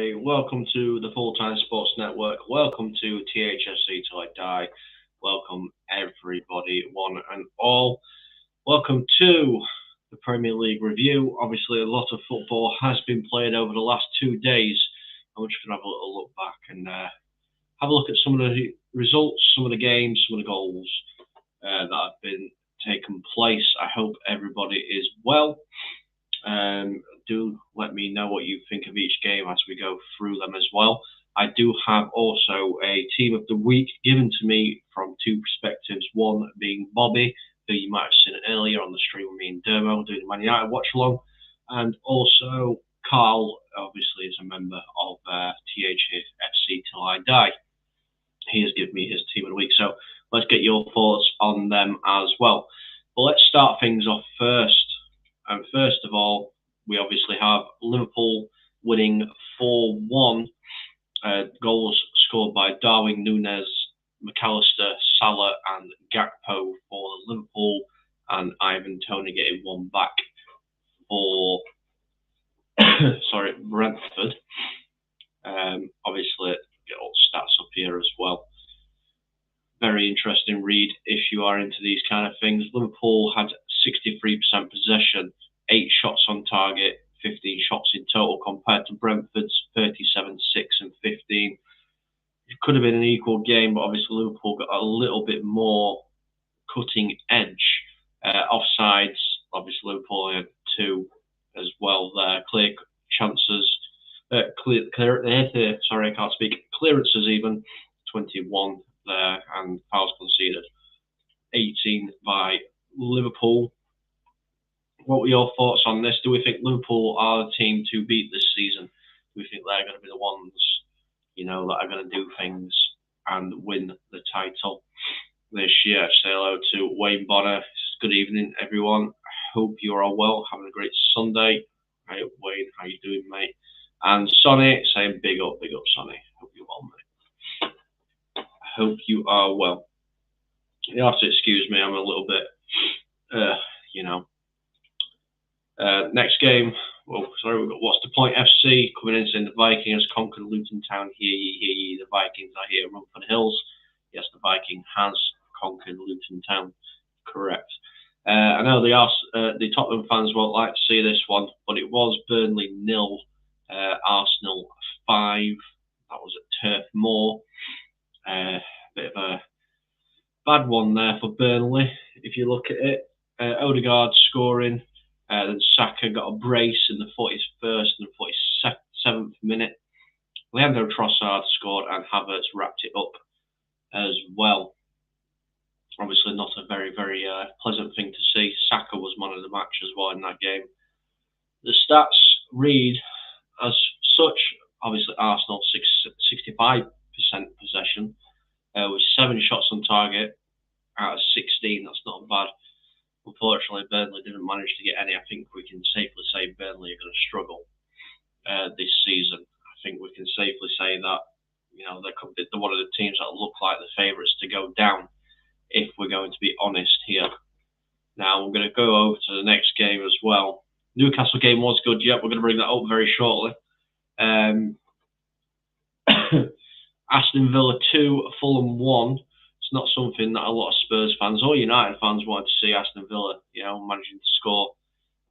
everybody. Welcome to the Full-Time Sports Network. Welcome to THFC Till I Die. Welcome, everybody, one and all. Welcome to the Premier League review. Obviously, a lot of football has been played over the last 2 days. I'm just going to have a little look back and have a look at some of the results, some of the games, some of the goals that have been taken place. I hope everybody is well. Do let me know what you think of each game as we go through them as well. I do have also a team of the week given to me from two perspectives. One being Bobby, who you might have seen earlier on the stream with me and Dermo doing the Man United watch along, and also Carl, obviously, is a member of THFC Till I Die. He has given me his team of the week, so let's get your thoughts on them as well. But let's start things off first. And first of all, we obviously have Liverpool winning 4-1. Goals scored by Darwin Núñez, McAllister, Salah and Gakpo for Liverpool, and Ivan Toney getting one back for Brentford. Obviously, get all the stats up here as well. Very interesting read if you are into these kind of things. Liverpool had 63% possession, 8 shots on target, 15 shots in total, compared to Brentford's 37, 6 and 15. It could have been an equal game, but obviously Liverpool got a little bit more cutting edge. Offsides, obviously Liverpool had 2 as well there. Clear chances, clearances even, 21 there, and fouls conceded, 18 by Liverpool. What were your thoughts on this? Do we think Liverpool are the team to beat this season? Do we think they're going to be the ones, that are going to do things and win the title this year? Say hello to Wayne Bonner. Good evening, everyone. I hope you're all well, having a great Sunday. Hey, Wayne, how you doing, mate? And Sonny, saying big up, Sonny. Hope you're well, mate. I hope you are well. You have to excuse me, I'm a little bit, next game, we've got What's the Point FC coming in saying the Vikings conquered Luton Town. Hear ye, the Vikings are here, Rumford Hills. Yes, the Viking has conquered Luton Town, correct. I know the Tottenham fans won't like to see this one, but it was Burnley 0, Arsenal 5. That was at Turf Moor. Bit of a bad one there for Burnley, if you look at it. Odegaard scoring. Then Saka got a brace in the 41st and the 47th minute. Leandro Trossard scored and Havertz wrapped it up as well. Obviously not a very, very pleasant thing to see. Saka was man of the match as well in that game. The stats read as such. Obviously Arsenal 65% possession with 7 shots on target out of 16. That's not bad. Unfortunately, Burnley didn't manage to get any. I think we can safely say Burnley are going to struggle this season. I think we can safely say that they're one of the teams that look like the favourites to go down, if we're going to be honest here. Now, we're going to go over to the next game as well. Newcastle game was good. Yep, we're going to bring that up very shortly. Aston Villa 2, Fulham 1. It's not something that a lot of Spurs fans or United fans wanted to see. Aston Villa, managing to score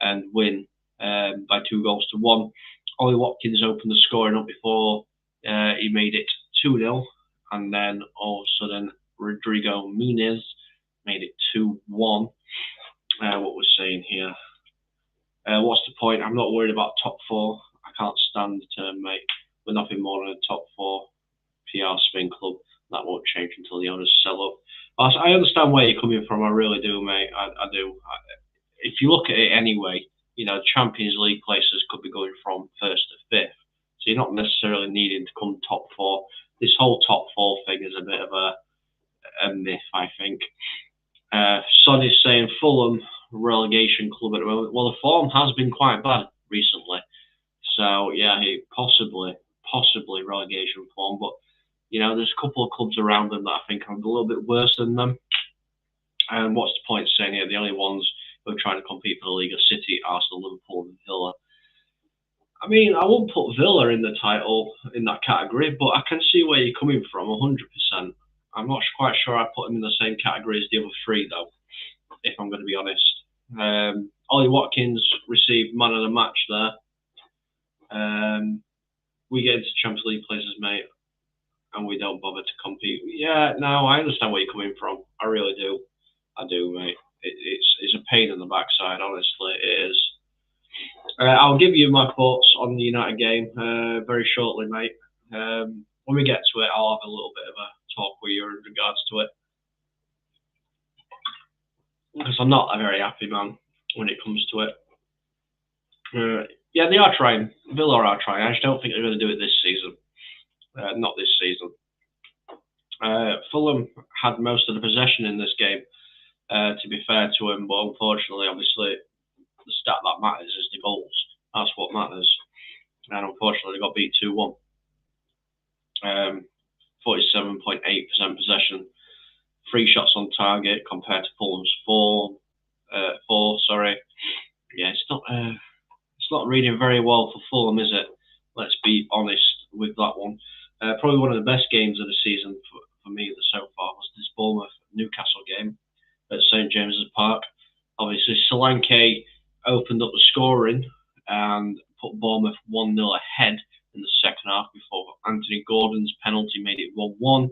and win by 2-1. Ollie Watkins opened the scoring up before he made it 2-0, and then all of a sudden Rodrigo Muniz made it 2-1. What we're saying here. What's the point? I'm not worried about top 4. I can't stand the term, mate. We're nothing more than a top 4 PR spin club. That won't change until the owners sell up. I understand where you're coming from. I really do, mate. I do. If you look at it anyway, Champions League places could be going from 1st to 5th. So you're not necessarily needing to come top 4. This whole top 4 thing is a bit of a myth, I think. Son is saying Fulham relegation club at the moment. Well, the form has been quite bad recently. So, yeah, possibly relegation form. But there's a couple of clubs around them that I think are a little bit worse than them. And what's the point saying here? The only ones who are trying to compete for the league are City, Arsenal, Liverpool and Villa. I mean, I won't put Villa in the title in that category, but I can see where you're coming from 100%. I'm not quite sure I'd put him in the same category as the other three, though, if I'm going to be honest. Ollie Watkins received man of the match there. We get into Champions League places, mate, and we don't bother to compete. Yeah, no, I understand where you're coming from. I really do. I do, mate. It's a pain in the backside, honestly. It is. I'll give you my thoughts on the United game very shortly, mate. When we get to it, I'll have a little bit of a talk with you in regards to it. Because I'm not a very happy man when it comes to it. Yeah, they are trying. Villa are trying. I just don't think they're going to do it this season. Not this season. Fulham had most of the possession in this game, to be fair to them, but unfortunately, obviously, the stat that matters is the goals. That's what matters. And unfortunately, they got beat 2-1. 47.8% possession. 3 shots on target compared to Fulham's 4. Yeah, it's not reading very well for Fulham, is it? Let's be honest with that one. Probably one of the best games of the season for me so far was this Bournemouth-Newcastle game at St James's Park. Obviously, Solanke opened up the scoring and put Bournemouth 1-0 ahead in the second half before Anthony Gordon's penalty made it 1-1.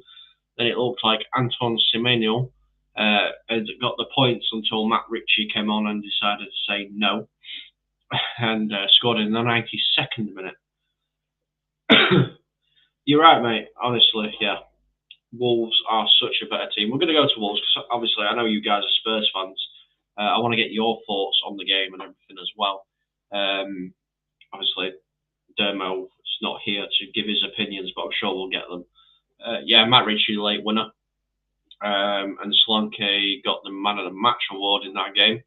Then it looked like Anton Semenyo had got the points until Matt Ritchie came on and decided to say no and scored in the 92nd minute. You're right, mate. Honestly, yeah. Wolves are such a better team. We're going to go to Wolves because obviously I know you guys are Spurs fans. I want to get your thoughts on the game and everything as well. Obviously, Dermo's not here to give his opinions, but I'm sure we'll get them. Yeah, Matt Ritchie, late winner. And Solanke got the man of the match award in that game.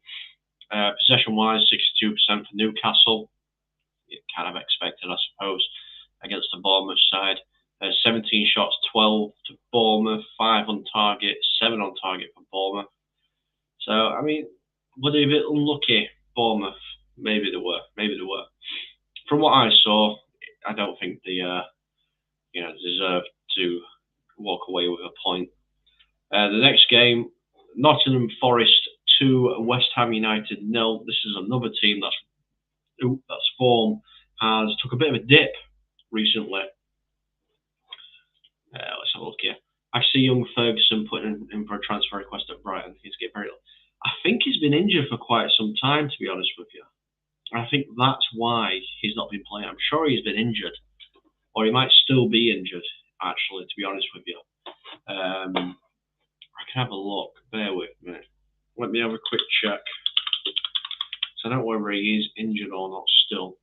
Possession-wise, 62% for Newcastle. You kind of expected, I suppose, against the Bournemouth side. 17 shots, 12 to Bournemouth, 5 on target, 7 on target for Bournemouth. So, I mean, were they a bit unlucky, Bournemouth? Maybe they were. From what I saw, I don't think they deserve to walk away with a point. The next game, Nottingham Forest 2, West Ham United 0. This is another team that's form has took a bit of a dip recently. Let's have a look here. I see young Ferguson putting in for a transfer request at Brighton. He's getting very. I think he's been injured for quite some time, to be honest with you. I think that's why he's not been playing. I'm sure he's been injured, or he might still be injured. Actually, to be honest with you, I can have a look. Bear with me. Let me have a quick check. So I don't know whether he is injured or not still.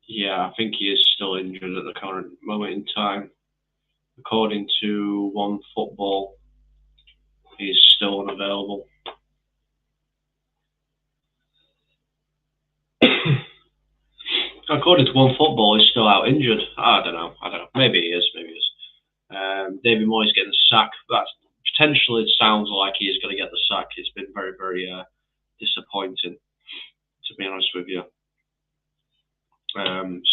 Yeah, I think he is still injured at the current moment in time. According to One Football, he's still unavailable. According to One Football, he's still out injured. I don't know. Maybe he is. David Moyes getting the sack. That potentially sounds like he is going to get the sack. It's been very, very disappointing, to be honest with you.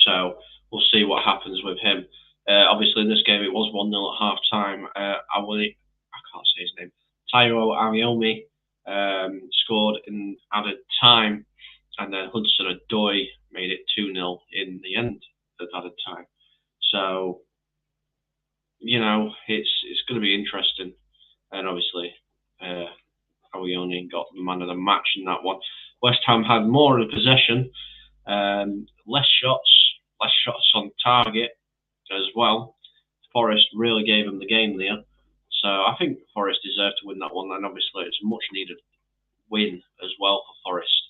So we'll see what happens with him. Obviously, in this game, it was 1-0 at half-time. I can't say his name. Tairo Ariomi scored in added time, and then Hudson-Odoi made it 2-0 in the end of added time. So, it's going to be interesting. And obviously, Ariomi got the man of the match in that one. West Ham had more of the possession, less shots on target as well. Forest really gave them the game there. So I think Forest deserved to win that one, and obviously it's a much needed win as well for Forest.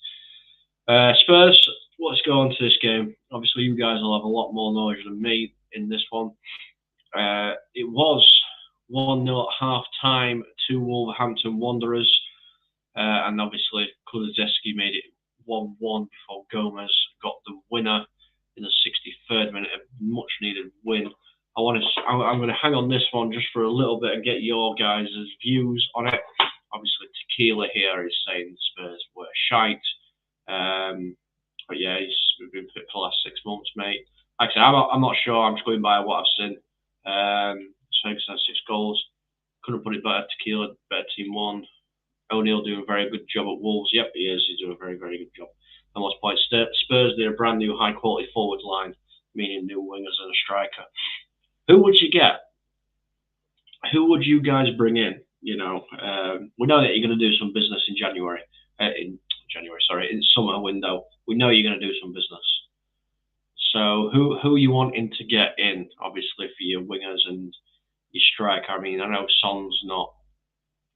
Spurs, let's go on to this game. Obviously you guys will have a lot more knowledge than me in this one. It was 1-0 at half-time to Wolverhampton Wanderers, and obviously Kulusevski made it 1-1 before Gomez got the winner in the 53rd minute, a much needed win. I'm going to hang on this one just for a little bit and get your guys' views on it. Obviously, Tequila here is saying Spurs were shite. But yeah, we've been fit for the last 6 months, mate. Like I said, I'm not sure. I'm just going by what I've seen. Spurs had 6 goals. Couldn't put it better. Tequila, better team won. O'Neill doing a very good job at Wolves. Yep, he is. He's doing a very, very good job. And last point, Spurs did a brand new high quality forward line, meaning new wingers and a striker. Who would you get? Who would you guys bring in? You know, we know that you're going to do some business in January. In summer window. We know you're going to do some business. So who are you wanting to get in? Obviously for your wingers and your striker. I mean, I know Son's not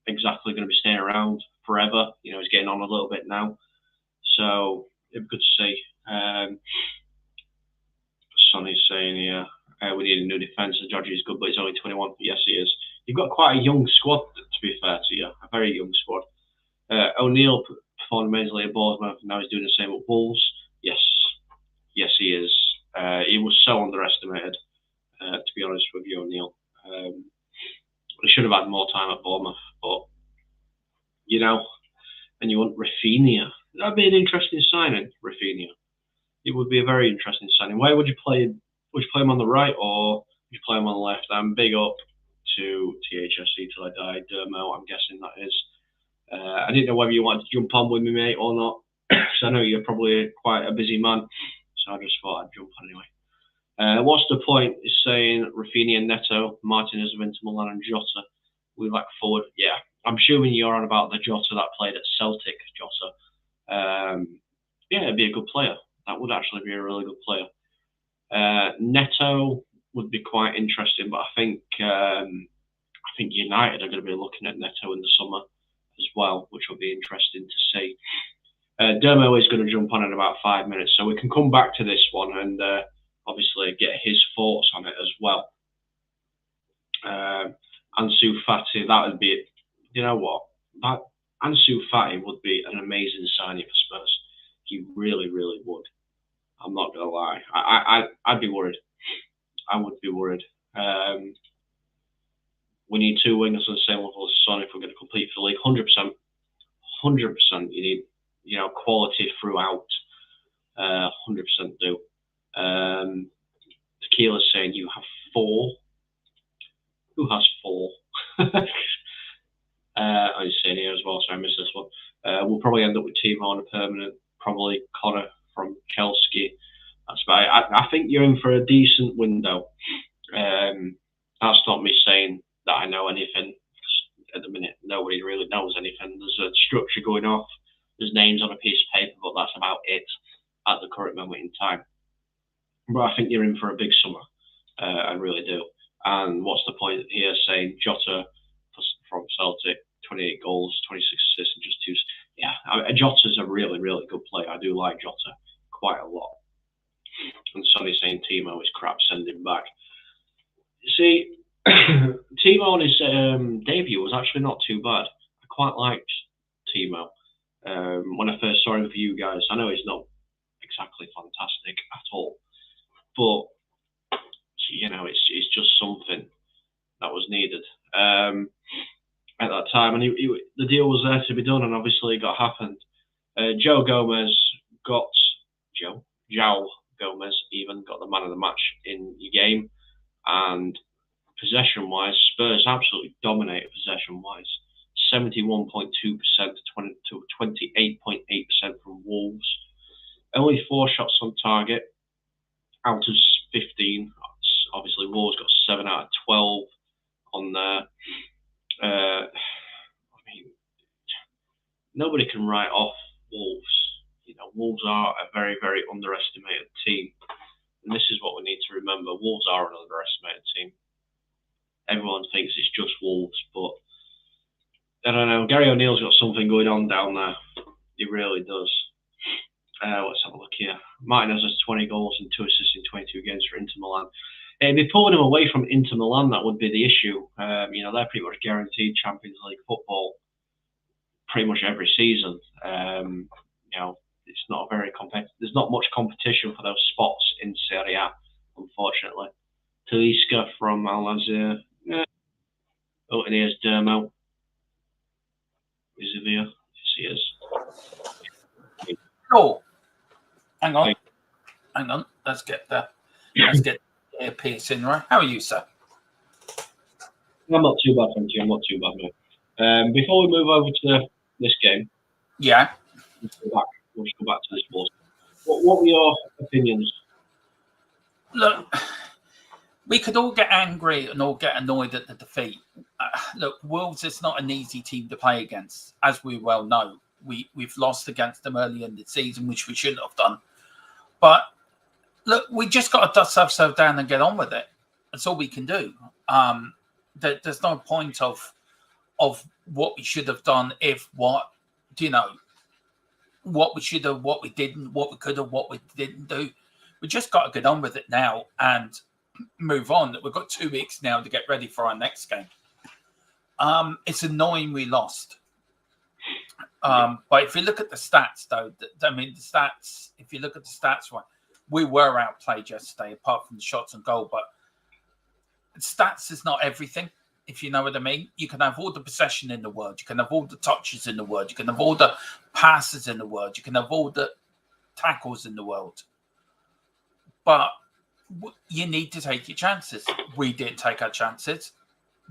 exactly going to be staying around forever. You know, he's getting on a little bit now. So it'd be good to see. Sonny's saying, yeah, we need a new defence. Georgie is good, but he's only 21. Yes, he is. You've got quite a young squad, to be fair to you. A very young squad. O'Neill performed amazingly at Bournemouth, and now he's doing the same at Wolves. Yes, he is. He was so underestimated, to be honest with you, O'Neill. He should have had more time at Bournemouth, but, you know, and you want Rafinha. That'd be an interesting signing, Rafinha. It would be a very interesting signing. Where would you play him? Would you play him on the right or would you play him on the left? I'm big up to THSC till I die. Dermo, I'm guessing that is. I didn't know whether you wanted to jump on with me, mate, or not, because I know you're probably quite a busy man, so I just thought I'd jump on anyway. What's the point? Is saying Rafinha, Neto, Martinez of Inter Milan, and Jota. We like forward. Yeah, I'm assuming you're on about the Jota that played at Celtic, Jota. Yeah, it'd be a good player. That would actually be a really good player. Neto would be quite interesting, but I think United are going to be looking at Neto in the summer as well, which will be interesting to see. Dermo is going to jump on in about 5 minutes, so we can come back to this one and obviously get his thoughts on it as well. Ansu Fati, that would be, you know what? Ansu Fati would be an amazing signing for Spurs. He really, really would. I'm not going to lie. I'd be worried. I would be worried. We need 2 wingers on the same level as Son if we're going to compete for the league. 100%. 100%. You need, you know, quality throughout. 100% do. Tequila's saying you have 4. Who has 4? I'm saying here as well, so I missed this one. We'll probably end up with Timo on a permanent. Probably Connor from Chelsea. That's about it. I think you're in for a decent window. That's not me saying that I know anything. At the minute, nobody really knows anything. There's a structure going off. There's names on a piece of paper, but that's about it at the current moment in time. But I think you're in for a big summer. I really do. And what's the point here saying Jota from Celtic, 28 goals, 26 assists, and just 2. Yeah, Jota's a really, really good player. I do like Jota quite a lot. And Sonny's saying Timo is crap, send him back. You see, Timo on his debut was actually not too bad. I quite liked Timo when I first saw him for you guys. I know he's not exactly fantastic at all, but you know, it's just something that was needed at that time, and the deal was there to be done, and obviously it happened. João Gomez even got the man of the match in your game, and possession-wise, Spurs absolutely dominated possession-wise. 71.2% to 28.8% from Wolves. Only 4 shots on target out of 15. Obviously, Wolves got 7 out of 12 on there. I mean, nobody can write off Wolves. You know, Wolves are a very, very underestimated team. And this is what we need to remember. Wolves are an underestimated team. Everyone thinks it's just Wolves, but I don't know. Gary O'Neill's got something going on down there. He really does. Let's have a look here. Martinez has 20 goals and 2 assists in 22 games for Inter Milan. It'd be pulling him away from Inter Milan that would be the issue. You know, they're pretty much guaranteed Champions League football pretty much every season. You know, it's not very competitive. There's not much competition for those spots in Serie A. unfortunately. Taliska from Al Nazir. Oh, and here's Dermo. Is he there? Yes, he is. Oh, hang on. Let's get the earpiece in, right? How are you, sir? I'm not too bad, thank you. I'm not too bad, mate. Before we move over to this game, yeah, let's go back to this ball. What were your opinions? Look, we could all get angry and all get annoyed at the defeat. Look, Wolves is not an easy team to play against, as we well know. We've lost against them early in the season, which we shouldn't have done. But look, we just got to dust ourselves down and get on with it. That's all we can do. There's no point of what we should have done what we should have, what we didn't, what we could have, what we didn't do. We just got to get on with it now and move on. We've got 2 weeks now to get ready for our next game. It's annoying we lost. But if you look at the stats, though, if you look at the stats, we were outplayed yesterday, apart from the shots and goal. But stats is not everything, if you know what I mean. You can have all the possession in the world. You can have all the touches in the world. You can have all the passes in the world. You can have all the tackles in the world. But you need to take your chances. We didn't take our chances.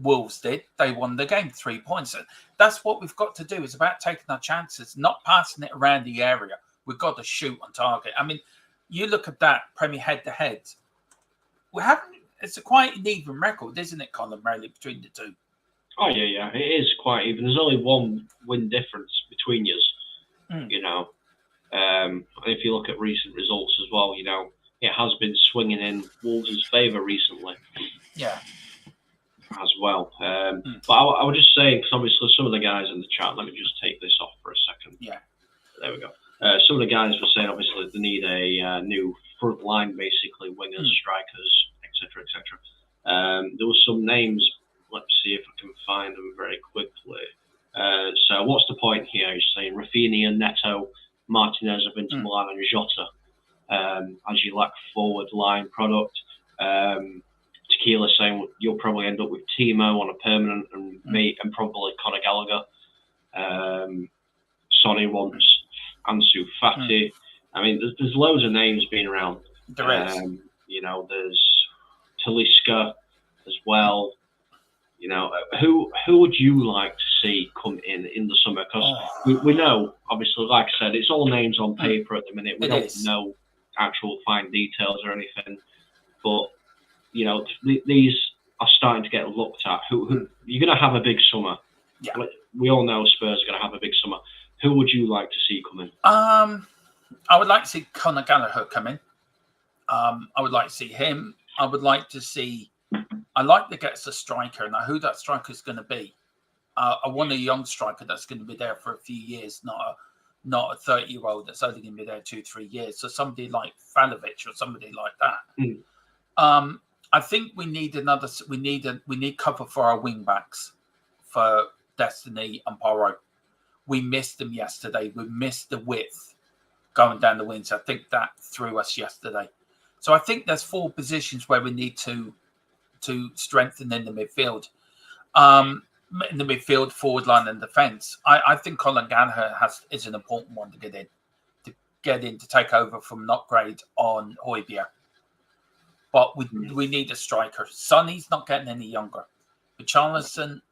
Wolves did. They won the game, 3 points. That's what we've got to do. It's about taking our chances, not passing it around the area. We've got to shoot on target. I mean, you look at that Premier head-to-head. It's a quite an even record, isn't it, Colin, really, between the two? Oh, yeah. It is quite even. There's only one win difference between us, you know. And if you look at recent results as well, you know, it has been swinging in Wolves' favour recently. Yeah. As well. But I would just say, because obviously some of the guys in the chat, let me just take this off for a second. Yeah. There we go. Some of the guys were saying, obviously, they need a new front line, basically, wingers, strikers, etc., etc. There were some names. Let's see if I can find them very quickly. So what's the point here? He's saying Rafinha, Neto, Martinez of Inter Milan, and Jota. As you lack forward line product. Tequila saying you'll probably end up with Timo on a permanent and probably Conor Gallagher. Sonny wants Ansu Fati. I mean, there's loads of names being around. There is. You know, there's Talisca as well. You know, who would you like to see come in the summer? Because we know, obviously, like I said, it's all names on paper at the minute. We don't know actual fine details or anything. But, you know, these are starting to get looked at. Who you're going to have a big summer. Yeah. We all know Spurs are going to have a big summer. Who would you like to see come in? I would like to see Conor Gallagher come in. I would like to see him. I would like to see. I like to get a striker. Now, who that striker is going to be? I want a young striker that's going to be there for a few years, not a 30-year-old that's only going to be there 2-3 years. So somebody like Falovic or somebody like that. I think we need another. We need cover for our wing backs, for Destiny and Porro. We missed them yesterday. We missed the width going down the wings. I think that threw us yesterday. So I think there's 4 positions where we need to strengthen in the midfield. In the midfield, forward line, and defence. I think Colin Gallagher is an important one to get in to take over from Notgrade on Højbjerg. But we need a striker. Sonny's not getting any younger. But Charleston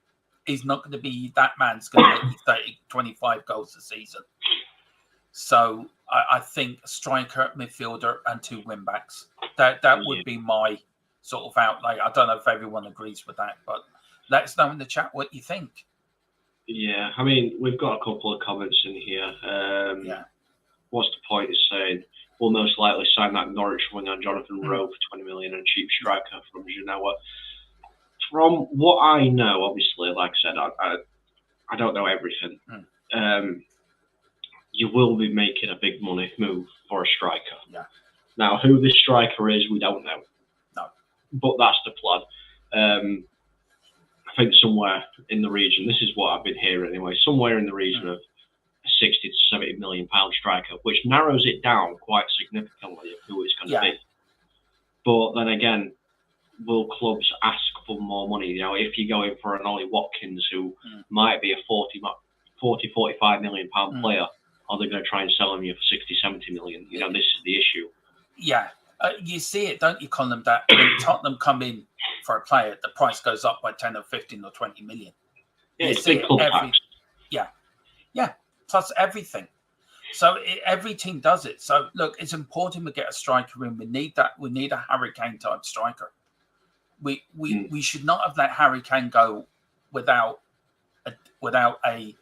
is not going to be that man's going to get 30, 25 goals a season. So I think a striker, midfielder, and 2 wing backs. That would be my sort of outlay. I don't know if everyone agrees with that, but let us know in the chat what you think. Yeah, I mean, we've got a couple of comments in here. What's the point is saying we'll most likely sign that Norwich winger Jonathan Rowe for 20 million and cheap striker from Genoa. From what I know, obviously, like I said, I don't know everything. You will be making a big money move for a striker. Yeah. Now, who this striker is, we don't know. No. But that's the plan. I think somewhere in the region, this is what I've been hearing anyway, somewhere in the region of a 60 to 70 million pound striker, which narrows it down quite significantly of who it's going to be. But then again, will clubs ask for more money? You know, if you're going for an Ollie Watkins, who might be a 45 million pound player, are they going to try and sell him you for 60, 70 million? You know, this is the issue. Yeah. You see it, don't you, Colm, that when Tottenham come in for a player, the price goes up by 10 or 15 or 20 million. Yeah, it's big club tax. Yeah, plus everything. So every team does it. So look, it's important we get a striker in. We need that. We need a Harry Kane type striker. We should not have let Harry Kane go without a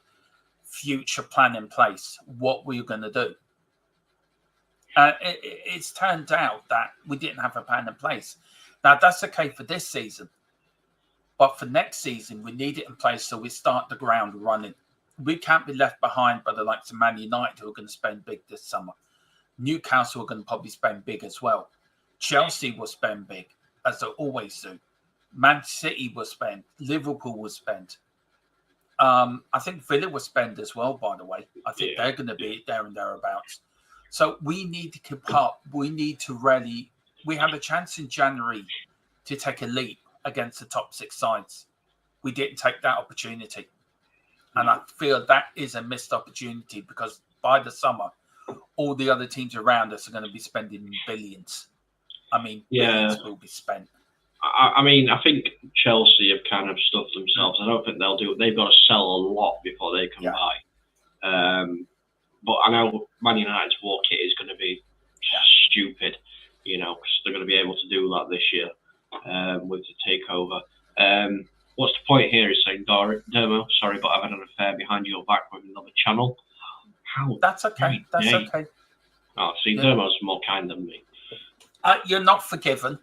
future plan in place. What we're going to do. It's turned out that we didn't have a plan in place. Now that's okay for this season, but for next season we need it in place so we start the ground running. We can't be left behind by the likes of Man United, who are going to spend big this summer. Newcastle are going to probably spend big as well. Chelsea will spend big, as they always do. Man City will spend. Liverpool will spend. I think Villa will spend as well, by the way. I think they're going to be there and thereabouts. So we need to keep up. We need to really... We have a chance in January to take a leap against the top 6 sides. We didn't take that opportunity. And I feel that is a missed opportunity because by the summer, all the other teams around us are going to be spending billions. I mean, billions will be spent. I mean, I think Chelsea have kind of stuffed themselves. I don't think they'll do it. They've got to sell a lot before they can buy. But I know Man United's war kit is going to be stupid, you know, because they're going to be able to do that this year with the takeover. What's the point here is saying, Dermo, sorry, but I've had an affair behind your back with another channel. How? That's okay. That's okay. Oh, see, Dermo's more kind than me. You're not forgiven.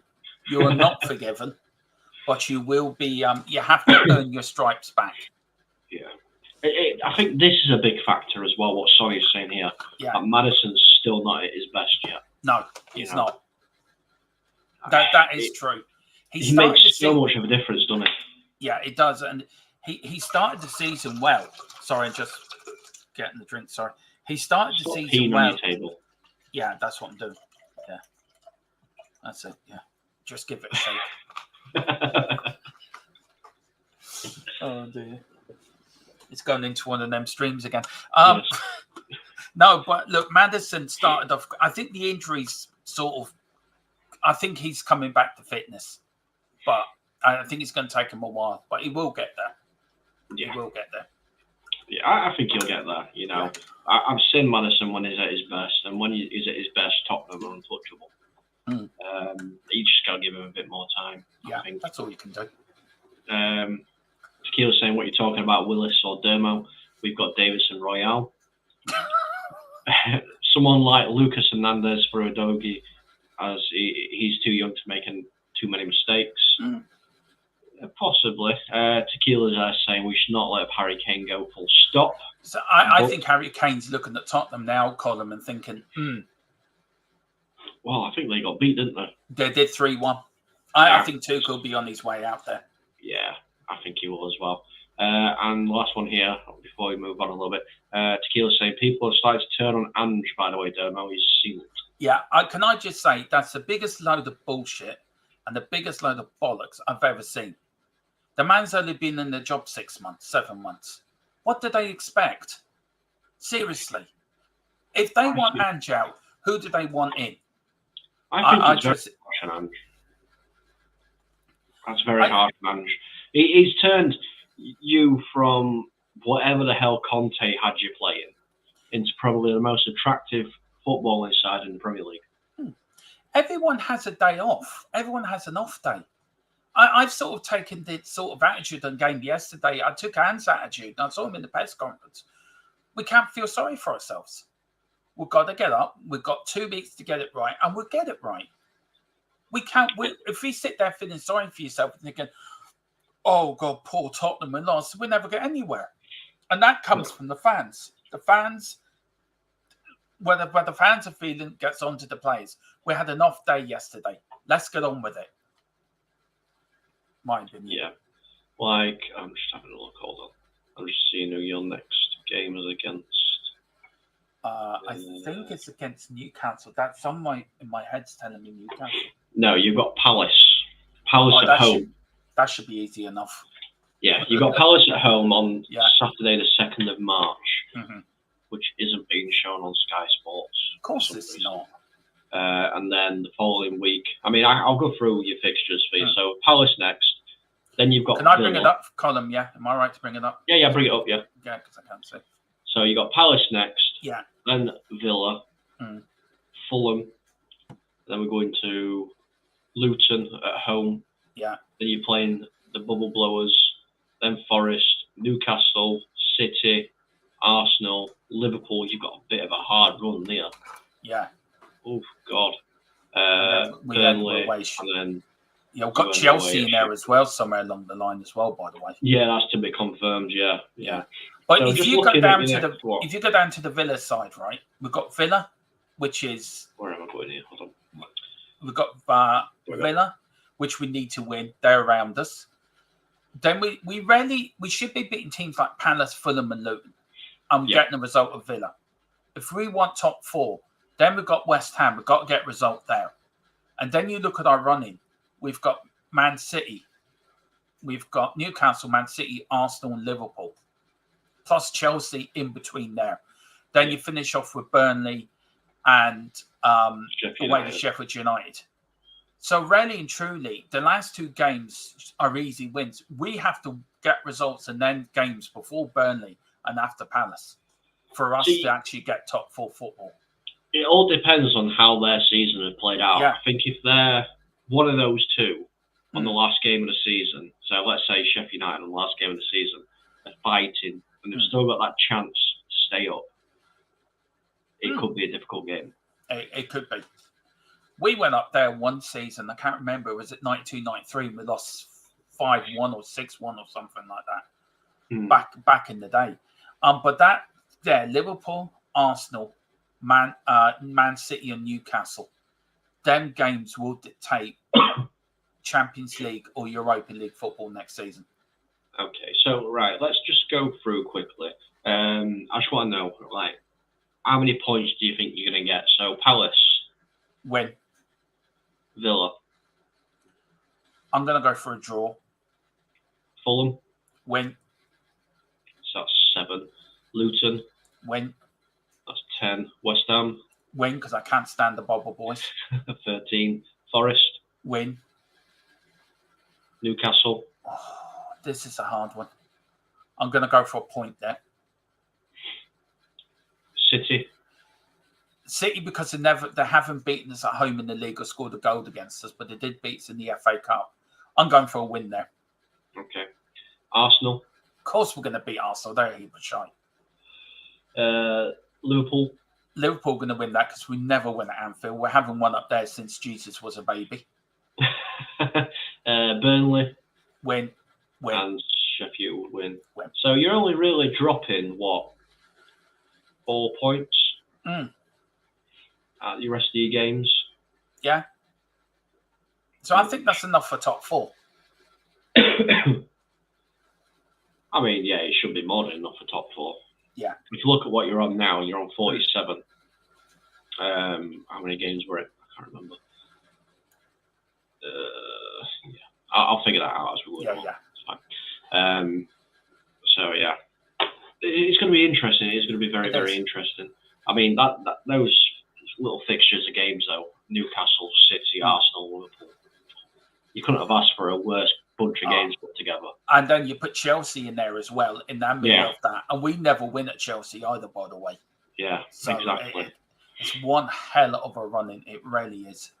You are not forgiven, but you will be. You have to earn your stripes back. Yeah. I think this is a big factor as well, what Sonny's saying here. Yeah. Madison's still not at his best yet. No, he's not. That is true. He makes so much of a difference, doesn't he? Yeah, it does. And he started the season well. Sorry, just getting the drink. Sorry. He started the season well. On your table. Yeah, that's what I'm doing. Yeah. That's it. Yeah. Just give it a shake. Oh, dear. It's going into one of them streams again. Yes. No, but look, Maddison started off. I think the injuries I think he's coming back to fitness, but I think it's going to take him a while. But he will get there. Yeah. He will get there. Yeah, I think he'll get there. You know, I've seen Maddison when he's at his best, and when he's at his best, Tottenham are untouchable. You just got to give him a bit more time. Yeah, I think that's all you can do. Tequila's saying, what you're talking about, Willis or Dermo? We've got Davison Royale. Someone like Lucas Hernandez for Udogie, as he's too young to make too many mistakes. Possibly. Tequila's saying we should not let Harry Kane go full stop. So I think Harry Kane's looking at Tottenham now, Colm, and thinking, Well, I think they got beat, didn't they? They did 3-1. I think Tuchel will be on his way out there. Yeah, I think he will as well. And last one here, before we move on a little bit. Tequila saying people have started to turn on Ange, by the way, Dermo. He's sealed. Yeah, can I just say that's the biggest load of bullshit and the biggest load of bollocks I've ever seen. The man's only been in the job 6 months, 7 months. What do they expect? Seriously. If they want Ange out, who do they want in? I think it's very harsh on Ange. That's very harsh on Ange. He's turned you from whatever the hell Conte had you playing into probably the most attractive footballing side in the Premier League. Everyone has a day off. Everyone has an off day. I've sort of taken the sort of attitude on game yesterday. I took Anne's attitude and I saw him in the press conference. We can't feel sorry for ourselves. We've got to get up. We've got 2 weeks to get it right, and we'll get it right. We can't. If we sit there feeling sorry for yourself and thinking, "Oh God, poor Tottenham and lost," we never get anywhere. And that comes from the fans. The fans, whether the fans are feeling, gets on to the players. We had an off day yesterday. Let's get on with it. My opinion. Yeah. Like, I'm just having a look. Hold on. I'm just seeing who your next game is against. I think it's against Newcastle. That's in my head's telling me Newcastle. No, you've got Palace. Palace at home. That should be easy enough. Yeah, you've got Palace at home on Yeah. Saturday the 2nd of March, Mm-hmm. which isn't being shown on Sky Sports. Of course it's not. And then the following week, I mean, I'll go through your fixtures for you. So Palace next. Then you've got Can I bring it up, Colm? Yeah, am I right to bring it up? Yeah, bring it up, yeah. Yeah, because I can't see. So you got Palace next. Yeah. Then Villa, Fulham. Then we're going to Luton at home. Yeah. Then you're playing the Bubble Blowers. Then Forest, Newcastle, City, Arsenal, Liverpool. You've got a bit of a hard run there. Yeah. Oh God. Burnley, and then we've got Chelsea in there as well, somewhere along the line as well. By the way. Yeah, that's to be confirmed. Yeah. But so if you go down to the Villa side, right? We've got Villa, which is where am I going here? Hold on. We've got Villa, which we need to win. They're around us. Then we should be beating teams like Palace, Fulham, and Luton, and getting the result of Villa. If we want top 4, then we've got West Ham. We've got to get a result there. And then you look at our running. We've got Man City. We've got Newcastle, Man City, Arsenal, and Liverpool. Plus Chelsea in between there. Then you finish off with Burnley and away to Sheffield United. So really and truly, the last 2 games are easy wins. We have to get results and then games before Burnley and after Palace for us to actually get top 4 football. It all depends on how their season has played out. Yeah. I think if they're one of those 2 on the last game of the season, so let's say Sheffield United on the last game of the season, they're fighting and they've still got that chance to stay up, it could be a difficult game. It could be. We went up there one season, I can't remember, was it 92-93? We lost 5-1 or 6-1 or something like that back in the day. But Liverpool, Arsenal, Man City and Newcastle, them games will dictate Champions League or Europa League football next season. Okay, so let's just go through quickly. I just want to know, how many points do you think you're going to get? So Palace, win. Villa, I'm going to go for a draw. Fulham, win. So that's 7. Luton, win. That's 10. West Ham, win, because I can't stand the Bobble Boys. 13. Forest, win. Newcastle. Oh, this is a hard one. I'm going to go for a point there. City, because they haven't beaten us at home in the league or scored a goal against us, but they did beat us in the FA Cup. I'm going for a win there. Okay. Arsenal. Of course we're going to beat Arsenal. They're a heap of shite. Liverpool. Liverpool going to win that because we never win at Anfield. We haven't won up there since Jesus was a baby. Burnley. Win. And Sheffield win. So you're only really dropping, 4 points? At the rest of your games. Yeah. So I think that's enough for top 4. I mean, yeah, it should be more than enough for top 4. Yeah. If you look at what you're on now, you're on 47. How many games were it? I can't remember. Yeah. I'll figure that out as we go. Yeah. It's fine. So yeah, it's going to be interesting. It's going to be very, very interesting. I mean, those little fixtures of games though: Newcastle, City, Arsenal, Liverpool. You couldn't have asked for a worse bunch of games put together. And then you put Chelsea in there as well in that middle of that, and we never win at Chelsea either, by the way. Yeah, so exactly. It's one hell of a running. It really is.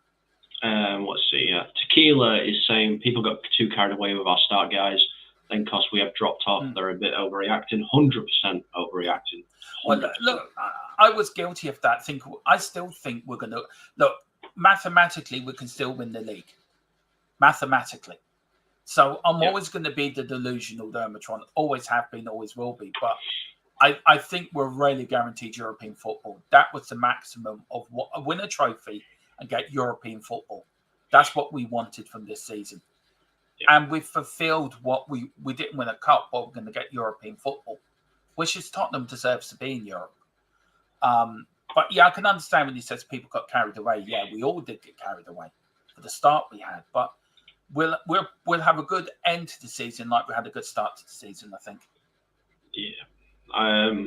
Let's see. Yeah, Tequila is saying people got too carried away with our start guys. Then, because we have dropped off, they're a bit overreacting. 100% overreacting. 100%. Well, look, I was guilty of that. I still think we're going to look. Mathematically, we can still win the league. Mathematically. So I'm always going to be the delusional Dermatron. Always have been, always will be. But I think we're really guaranteed European football. That was the maximum of what win a trophy and get European football. That's what we wanted from this season. Yeah. And we've fulfilled what we didn't win a cup, but we're going to get European football, which is Tottenham deserves to be in Europe. But yeah, I can understand when he says people got carried away. Yeah, we all did get carried away, for the start we had. But we'll have a good end to the season, like we had a good start to the season, I think. Yeah.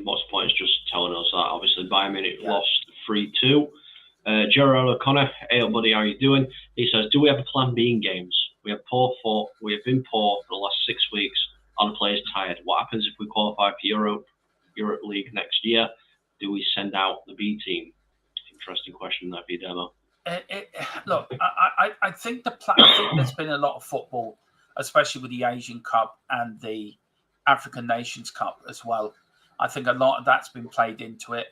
What's the point? It's just telling us that obviously Bayern Munich lost 3-2. Gerald O'Connor, hey buddy, how you doing? He says, do we have a plan B in games? We have been poor for the last 6 weeks. Are the players tired? What happens if we qualify for Europe League next year? Do we send out the B team? Interesting question there for you, Demo. Look, I think I think there's been a lot of football, especially with the Asian Cup and the African Nations Cup as well. I think a lot of that's been played into it.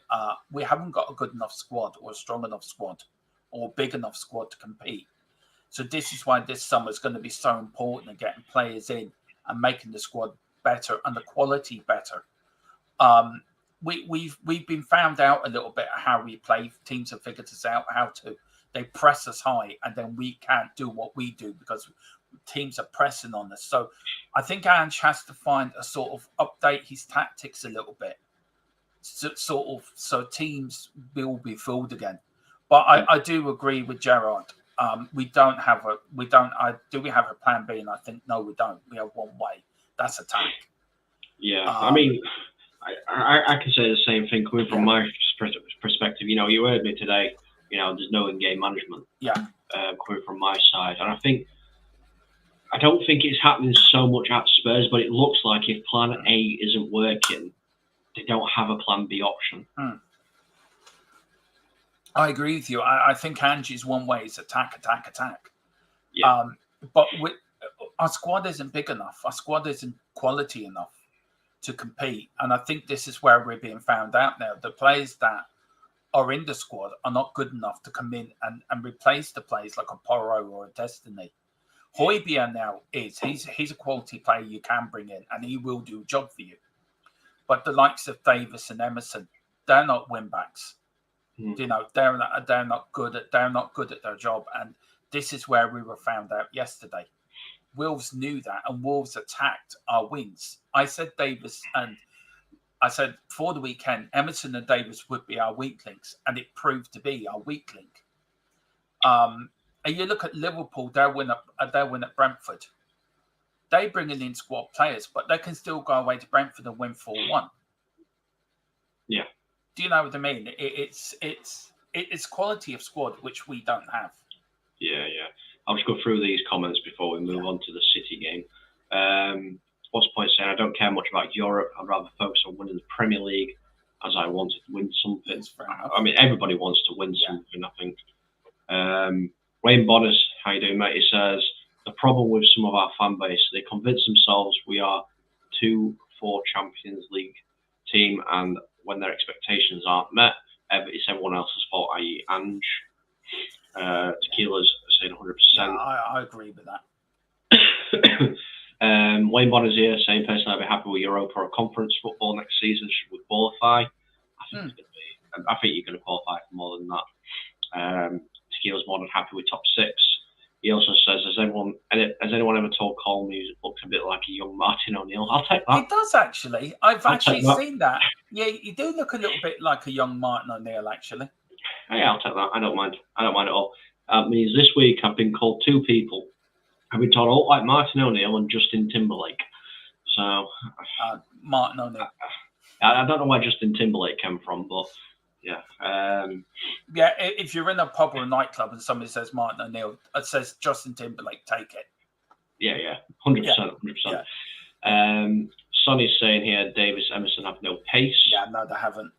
We haven't got a good enough squad or a strong enough squad or big enough squad to compete. So this is why this summer is going to be so important in getting players in and making the squad better and the quality better. We've been found out a little bit how we play. Teams have figured us out how to. They press us high and then we can't do what we do because teams are pressing on us. So I think Ange has to find a sort of update his tactics a little bit, so teams will be fooled again. But I do agree with Gerard. We don't have a plan B? And I think no, we don't. We have one way. That's attack. Yeah, I mean, I can say the same thing coming from my perspective. You know, you heard me today. You know, there's no in-game management. Yeah. Coming from my side, and I don't think it's happening so much at Spurs, but it looks like if Plan A isn't working, they don't have a Plan B option. I agree with you. I think Ange's one way is attack. Yeah. But our squad isn't big enough. Our squad isn't quality enough to compete. And I think this is where we're being found out now. The players that are in the squad are not good enough to come in and replace the players like a Porro or a Destiny. Højbjerg now he's a quality player you can bring in and he will do a job for you. But the likes of Davis and Emerson, they're not win backs. You know, they're not good at their job, and this is where we were found out yesterday. Wolves knew that, and Wolves attacked our wings. I said for the weekend, Emerson and Davis would be our weak links, and it proved to be our weak link. And you look at Liverpool, their win at Brentford. They bringing in squad players, but they can still go away to Brentford and win 4-1. Yeah. Do you know what I mean? It's quality of squad which we don't have. Yeah. I'll just go through these comments before we move on to the City game. What's the point saying? I don't care much about Europe. I'd rather focus on winning the Premier League, as I want to win something. I mean, everybody wants to win something. I think. Wayne Bonners, how you doing, mate? He says the problem with some of our fan base, they convince themselves we are 2-4 Champions League team, and when their expectations aren't met, it's everyone else's fault, i.e. Ange. Tequila's saying 100%. Yeah, I agree with that. Wayne Bonner's here, saying personally I'd be happy with Europa or conference football next season should we qualify. I think you're going to qualify for more than that. Tequila's more than happy with top 6. He also says, has anyone ever told Colm he looks a bit like a young Martin O'Neill? I'll take that. He does actually. I've actually seen that. Yeah, you do look a little bit like a young Martin O'Neill, actually. Yeah, I'll take that. I don't mind at all. Means this week I've been called 2 people. I've been told I look like Martin O'Neill and Justin Timberlake. So Martin O'Neill. I don't know where Justin Timberlake came from, but yeah. Yeah, if you're in a pub or a nightclub and somebody says Martin O'Neill, it says Justin Timberlake, take it. Yeah, 100%. Yeah. Sonny's saying here, Davis, Emerson have no pace. Yeah, no, they haven't.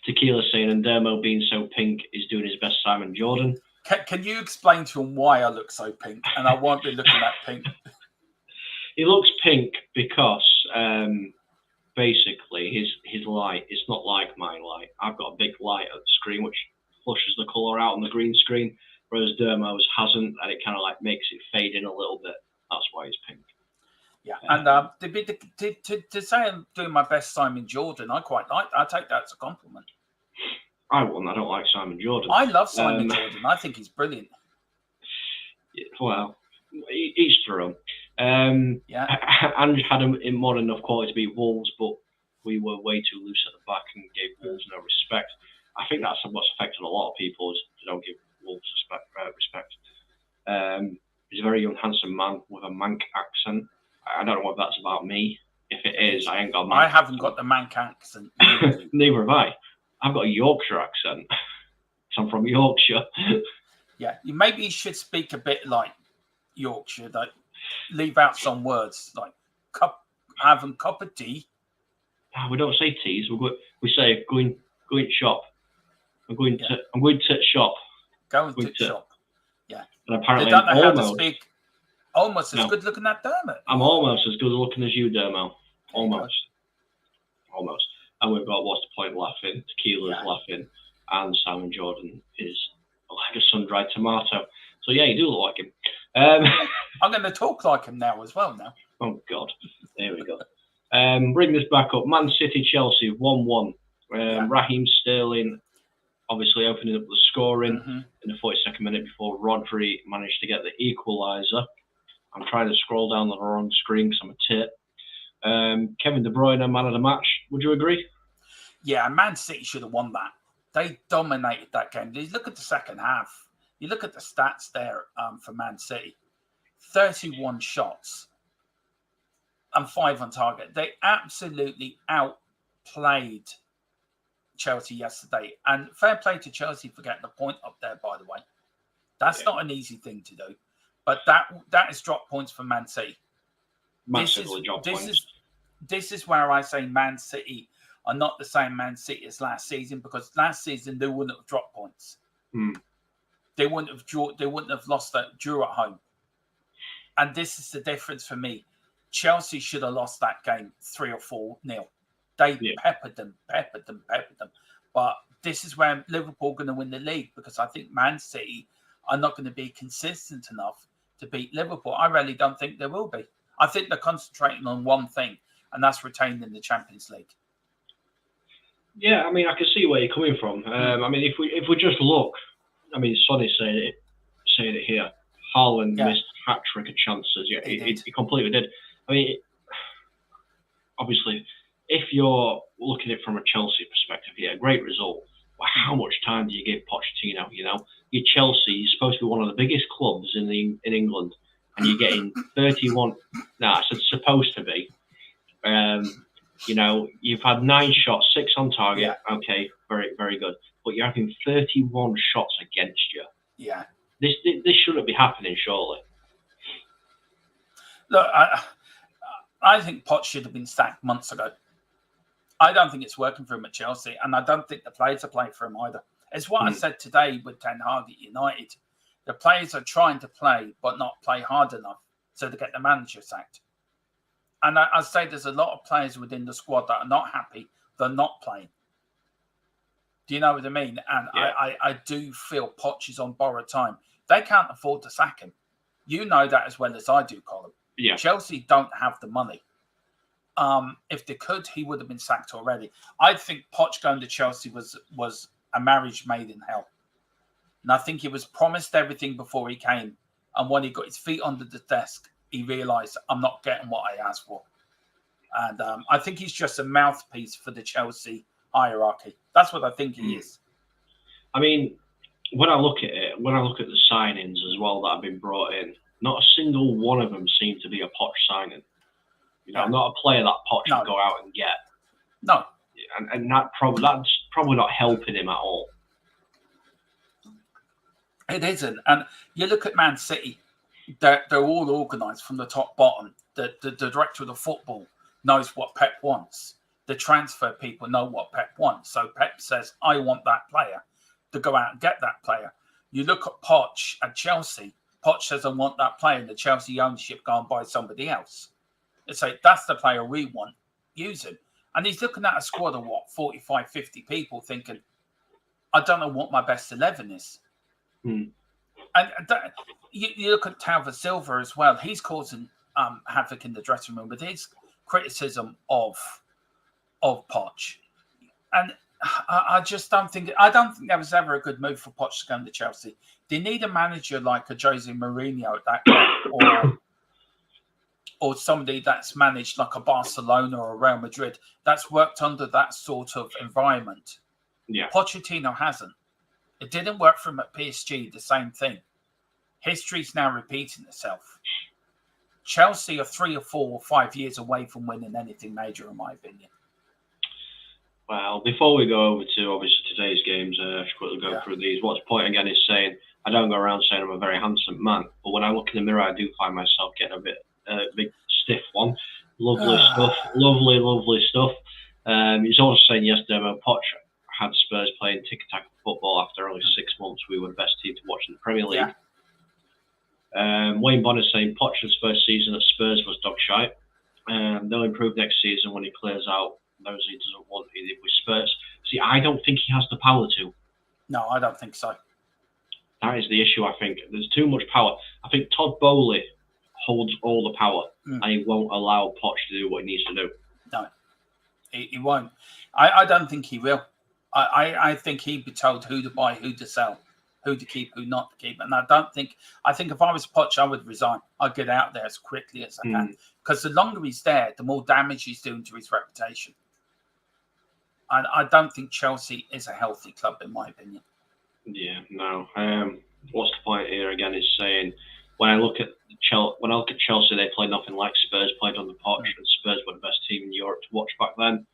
Tequila saying, and Dermo being so pink is doing his best Simon Jordan. Can you explain to him why I look so pink? And I won't be looking at pink. He looks pink because basically his light is not like my light. I've got a big light at the screen which flushes the colour out on the green screen, whereas Dermo's hasn't, and it kind of like makes it fade in a little bit. That's why he's pink. Yeah, and to say I'm doing my best Simon Jordan, I quite like that. I take that as a compliment. I wouldn't. I don't like Simon Jordan. I love Simon Jordan. I think he's brilliant. Well, each their own. Ange had him in more than enough quality to beat Wolves, but we were way too loose at the back and gave Wolves no respect. I think that's what's affected a lot of people, is they don't give Wolves respect. He's a very young, handsome man with a Manc accent. I don't know what that's about me. If it is, I ain't got. I haven't got the Manc accent. Neither have I. I've got a Yorkshire accent. I'm from Yorkshire. Yeah, maybe you should speak a bit like Yorkshire. Like leave out some words like having cup of tea. We don't say teas. We say going shop. I'm going to shop. Going to shop. Yeah. And apparently they don't know how to speak. Almost as good looking as Dermot. I'm almost as good looking as you, Dermo. Almost. And we've got What's the Point laughing, Tequila's laughing, and Simon Jordan is like a sun-dried tomato. So yeah, you do look like him. I'm going to talk like him now as well. Now. Oh God, there we go. Bring this back up. Man City, Chelsea, 1-1. Raheem Sterling obviously opening up the scoring in the 42nd minute before Rodri managed to get the equaliser. I'm trying to scroll down the wrong screen because I'm a tit. Kevin De Bruyne, man of the match. Would you agree? Yeah, Man City should have won that. They dominated that game. You look at the second half. You look at the stats there for Man City. 31 shots and 5 on target. They absolutely outplayed Chelsea yesterday. And fair play to Chelsea for getting the point up there, by the way. That's not an easy thing to do. But that is drop points for Man City. Massively drop points. This is where I say Man City are not the same Man City as last season, because last season they wouldn't have dropped points. They wouldn't have lost that draw at home. And this is the difference for me. Chelsea should have lost that game 3 or 4-0. They peppered them. But this is where Liverpool are going to win the league, because I think Man City are not going to be consistent enough to beat Liverpool. I really don't think they will be. I think they're concentrating on one thing, and that's retaining the Champions League. Yeah, I mean, I can see where you're coming from. I mean, if we just look, I mean, Sonny's saying it here. Haaland missed a hat-trick of chances. Yeah, he completely did. I mean, obviously, if you're looking at it from a Chelsea perspective, great result. But how much time do you give Pochettino? You know, you're Chelsea. You're supposed to be one of the biggest clubs in England, and you're getting 31. No, I said supposed to be. You know, you've had 9 shots, 6 on target. Yeah. Okay, very, very good. But you're having 31 shots against you. Yeah. This shouldn't be happening, surely. Look, I think Poch should have been sacked months ago. I don't think it's working for him at Chelsea, and I don't think the players are playing for him either. It's what I said today with Ten Hag at United. The players are trying to play, but not play hard enough, so they get the manager sacked. And I say there's a lot of players within the squad that are not happy. They're not playing. Do you know what I mean? And I do feel Poch is on borrowed time. They can't afford to sack him. You know that as well as I do, Colin. Yeah. Chelsea don't have the money. If they could, he would have been sacked already. I think Poch going to Chelsea was a marriage made in hell. And I think he was promised everything before he came. And when he got his feet under the desk, he realised, I'm not getting what I asked for. And I think he's just a mouthpiece for the Chelsea hierarchy. That's what I think he is. I mean, when I look at it, when I look at the signings as well that have been brought in, not a single one of them seemed to be a Poch signing. You know, not a player that Poch can go out and get. No. And that's probably not helping him at all. It isn't. And you look at Man City, they're all organised from the top bottom. The director of the football knows what Pep wants. The transfer people know what Pep wants. So Pep says, I want that player, to go out and get that player. You look at Poch at Chelsea. Poch says, I want that player, and the Chelsea ownership go and buy somebody else. They say, that's the player we want. Use him. And he's looking at a squad of 45, 50 people thinking, I don't know what my best 11 is. And you look at Tava Silva as well. He's causing havoc in the dressing room with his criticism of Poch. And I just don't think that was ever a good move for Poch to go into Chelsea. They need a manager like a Jose Mourinho at that club, or somebody that's managed like a Barcelona or a Real Madrid, that's worked under that sort of environment. Yeah. Pochettino hasn't. It didn't work for him at PSG, the same thing. History's now repeating itself. Chelsea are 3 or 4 or 5 years away from winning anything major, in my opinion. Well, before we go over to obviously today's games, I should quickly go through these. What's the point again is saying I don't go around saying I'm a very handsome man, but when I look in the mirror, I do find myself getting a big stiff one. Lovely stuff, lovely stuff. He's also saying yesterday when Poch had Spurs playing tick-tack football after only 6 months, we were the best team to watch in the Premier League. Wayne Bonner saying Poch's first season at Spurs was dog shite. They'll improve next season when he clears out those he doesn't want with Spurs. See, I don't think he has the power to. No, I don't think so. That is the issue, I think. There's too much power. I think Todd Bowley holds all the power, and he won't allow Poch to do what he needs to do. No, he won't. I don't think he will. I think he'd be told who to buy, who to sell, who to keep, who not to keep. And I think if I was Poch, I would resign. I'd get out there as quickly as I can. Because the longer he's there, the more damage he's doing to his reputation. I don't think Chelsea is a healthy club, in my opinion. Yeah, no. What's the point here again is saying when I look at Chelsea, they play nothing like Spurs played on the Poch, and Spurs were the best team in Europe to watch back then.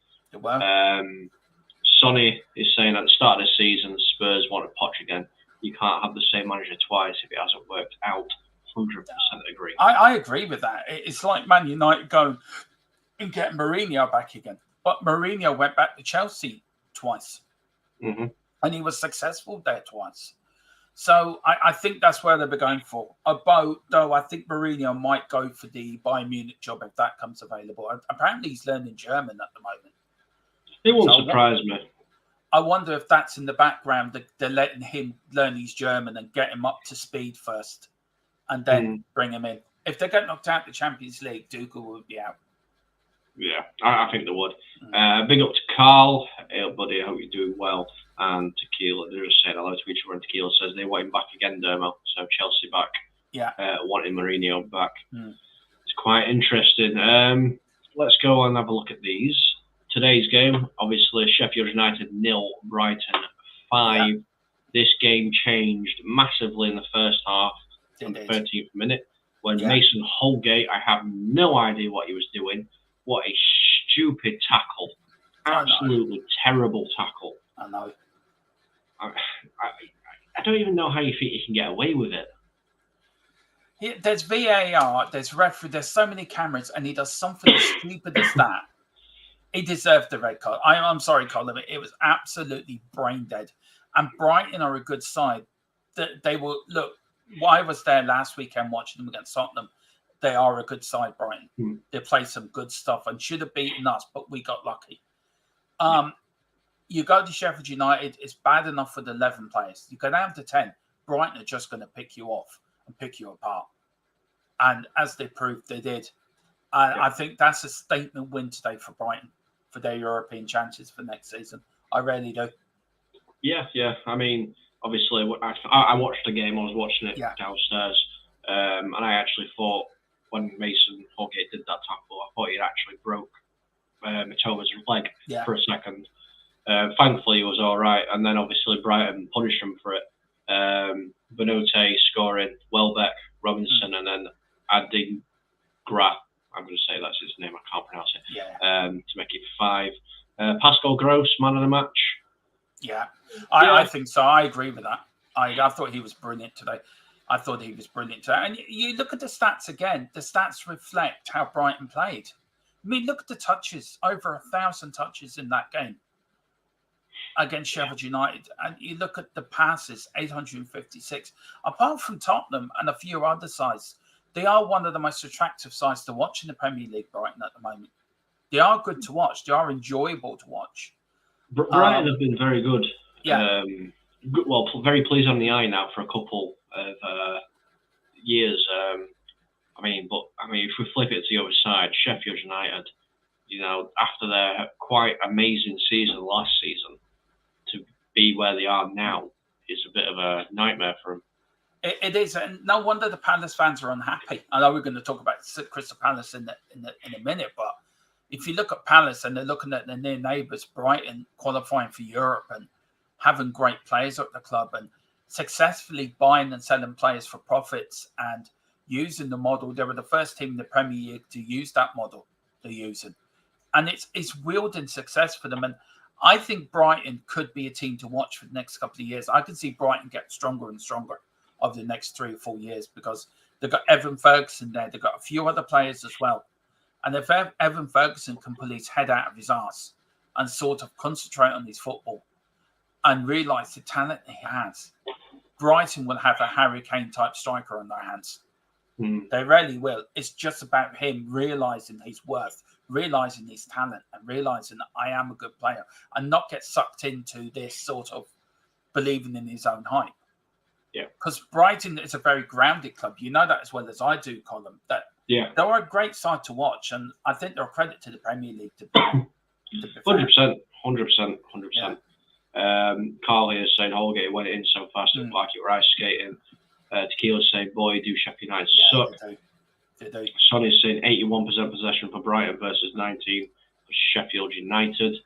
Sonny is saying at the start of the season, Spurs wanted Poch again. You can't have the same manager twice if it hasn't worked out. 100% agree. I agree with that. It's like Man United going and getting Mourinho back again. But Mourinho went back to Chelsea twice. And he was successful there twice. So I think that's where they'll be going for. Though I think Mourinho might go for the Bayern Munich job if that comes available. Apparently he's learning German at the moment. It won't surprise me. I wonder if that's in the background, that they're letting him learn his German and get him up to speed first and then bring him in. If they get knocked out of the Champions League, Dougal would be out. Yeah, I think they would. Big up to Carl. Hey, buddy, I hope you're doing well. And Tequila, they're just saying hello to each other. And Tequila says they want him back again, Dermo. So Chelsea back. Yeah. Wanting Mourinho back. It's quite interesting. Let's go and have a look at these. Today's game, obviously, Sheffield United 0, Brighton 5. Yeah. This game changed massively in the first half, in the 13th minute, when Mason Holgate, I have no idea what he was doing. What a stupid tackle. Absolutely terrible tackle. I know. I don't even know how you think you can get away with it. There's VAR, there's referee, there's so many cameras, and he does something as stupid as that. He deserved the red card. I'm sorry, Colin. It was absolutely brain dead. And Brighton are a good side. They will look. I was there last weekend watching them against Tottenham. They are a good side, Brighton. They play some good stuff and should have beaten us, but we got lucky. You go to Sheffield United, it's bad enough with 11 players. You go down to 10, Brighton are just going to pick you off and pick you apart. And as they proved, they did. I think that's a statement win today for Brighton, for their European chances for next season. I really do. Yeah. I mean, obviously, I watched the game. I was watching it downstairs. And I actually thought when Mason Holgate did that tackle, I thought he'd actually broke Mitoma's leg for a second. Thankfully, he was all right. And then, obviously, Brighton punished him for it. Benote scoring, Welbeck, Robinson, and then Adigra. I'm going to say that's his name. I can't pronounce it. To make it 5. Pascal Gross, man of the match. Yeah, I think so. I agree with that. I thought he was brilliant today. And you look at the stats again. The stats reflect how Brighton played. I mean, look at the touches. Over 1,000 touches in that game against Sheffield United. And you look at the passes, 856. Apart from Tottenham and a few other sides, they are one of the most attractive sides to watch in the Premier League, Brighton, at the moment. They are good to watch. They are enjoyable to watch. Brighton have been very good. Very pleased on the eye now for a couple of years. If we flip it to the other side, Sheffield United, after their quite amazing season last season, to be where they are now is a bit of a nightmare for them. It is, and no wonder the Palace fans are unhappy. I know we're going to talk about Crystal Palace in a minute, but if you look at Palace and they're looking at their near neighbours, Brighton, qualifying for Europe and having great players at the club and successfully buying and selling players for profits and using the model. They were the first team in the Premier League to use that model they're using. And it's wielding success for them. And I think Brighton could be a team to watch for the next couple of years. I can see Brighton get stronger and stronger over the next 3 or 4 years because they've got Evan Ferguson there. They've got a few other players as well. And if Evan Ferguson can pull his head out of his arse and sort of concentrate on his football and realise the talent he has, Brighton will have a Harry Kane type striker on their hands. They really will. It's just about him realising his worth, realising his talent, and realising that I am a good player, and not get sucked into this sort of believing in his own hype. Yeah. Because Brighton is a very grounded club. You know that as well as I do, Colm. That they're a great side to watch, and I think they're a credit to the Premier League. 100%. Carl here is saying Holgate went in so fast and like it were ice skating. Tequila's saying, boy, do Sheffield United suck. They do. Sonny's saying 81% possession for Brighton versus 19 for Sheffield United.